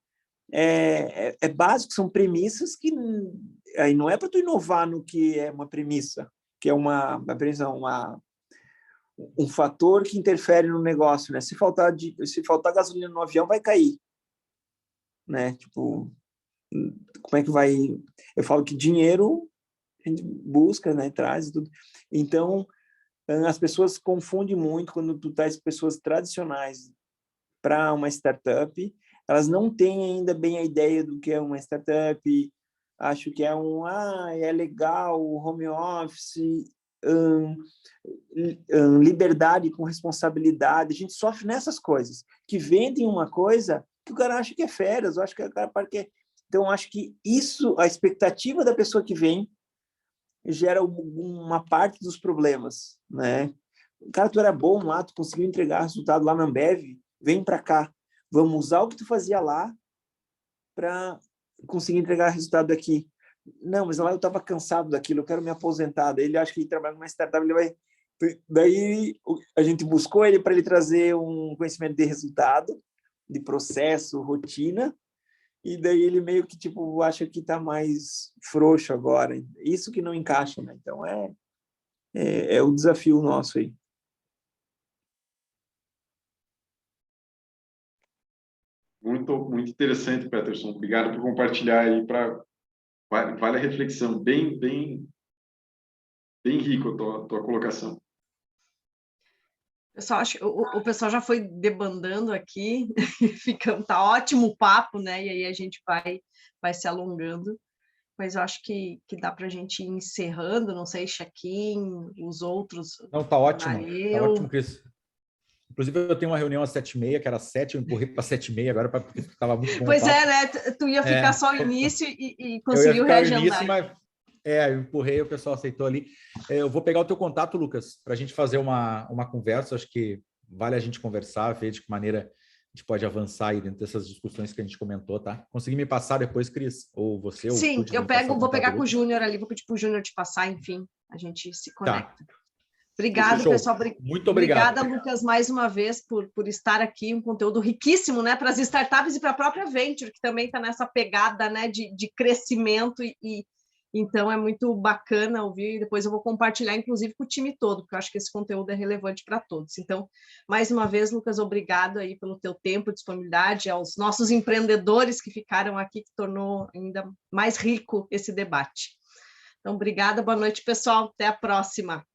é básico, são premissas que aí não é para tu inovar no que é uma premissa, que é um fator que interfere no negócio, né? Se faltar gasolina no avião, vai cair, né? Tipo, como é que vai? Eu falo que dinheiro a gente busca, né? Traz e tudo. Então, as pessoas confundem muito quando tu traz pessoas tradicionais para uma startup, elas não têm ainda bem a ideia do que é uma startup, acho que é legal, home office, liberdade com responsabilidade, a gente sofre nessas coisas, que vendem uma coisa que o cara acha que é férias, eu acho que o cara quer. Então, acho que isso, a expectativa da pessoa que vem, gera uma parte dos problemas, né? Cara, tu era bom lá, tu conseguiu entregar resultado lá na Ambev, vem para cá, vamos usar o que tu fazia lá para conseguir entregar resultado aqui. Não, mas lá eu estava cansado daquilo, eu quero me aposentar. Daí ele acha que ele trabalha numa startup, ele vai... Daí a gente buscou ele para ele trazer um conhecimento de resultado, de processo, rotina, e daí ele meio que tipo acha que está mais frouxo agora. Isso que não encaixa, né? Então é o desafio nosso aí. Muito, muito interessante, Peterson. Obrigado por compartilhar aí, vale a reflexão. Bem rico a tua colocação. Pessoal, acho que o pessoal já foi debandando aqui, tá ótimo o papo, né? E aí a gente vai se alongando, mas eu acho que dá para a gente ir encerrando, não sei, Shaquin, os outros. Não, tá ótimo, Cris. Inclusive, eu tenho uma reunião às 7h30, que era 7h, eu empurrei para 7h30 agora, porque estava muito bom. Pois né? Tu ia ficar só o início e conseguiu reagendar. Eu ia ficar o início, mas eu empurrei, o pessoal aceitou ali. Eu vou pegar o teu contato, Lucas, para a gente fazer uma conversa. Acho que vale a gente conversar, ver de que maneira a gente pode avançar aí dentro dessas discussões que a gente comentou, tá? Consegui me passar depois, Cris? Ou você? Sim, ou eu vou pegar com o Júnior ali, vou pedir para o Júnior te passar, enfim, a gente se conecta. Tá. Obrigado, pessoal. Muito obrigado. Obrigada, Lucas, mais uma vez por estar aqui, um conteúdo riquíssimo, né, para as startups e para a própria Venture, que também está nessa pegada, né, de crescimento e então é muito bacana ouvir, e depois eu vou compartilhar, inclusive, com o time todo, porque eu acho que esse conteúdo é relevante para todos. Então, mais uma vez, Lucas, obrigado aí pelo teu tempo, disponibilidade, aos nossos empreendedores que ficaram aqui, que tornou ainda mais rico esse debate. Então, obrigada, boa noite, pessoal, até a próxima.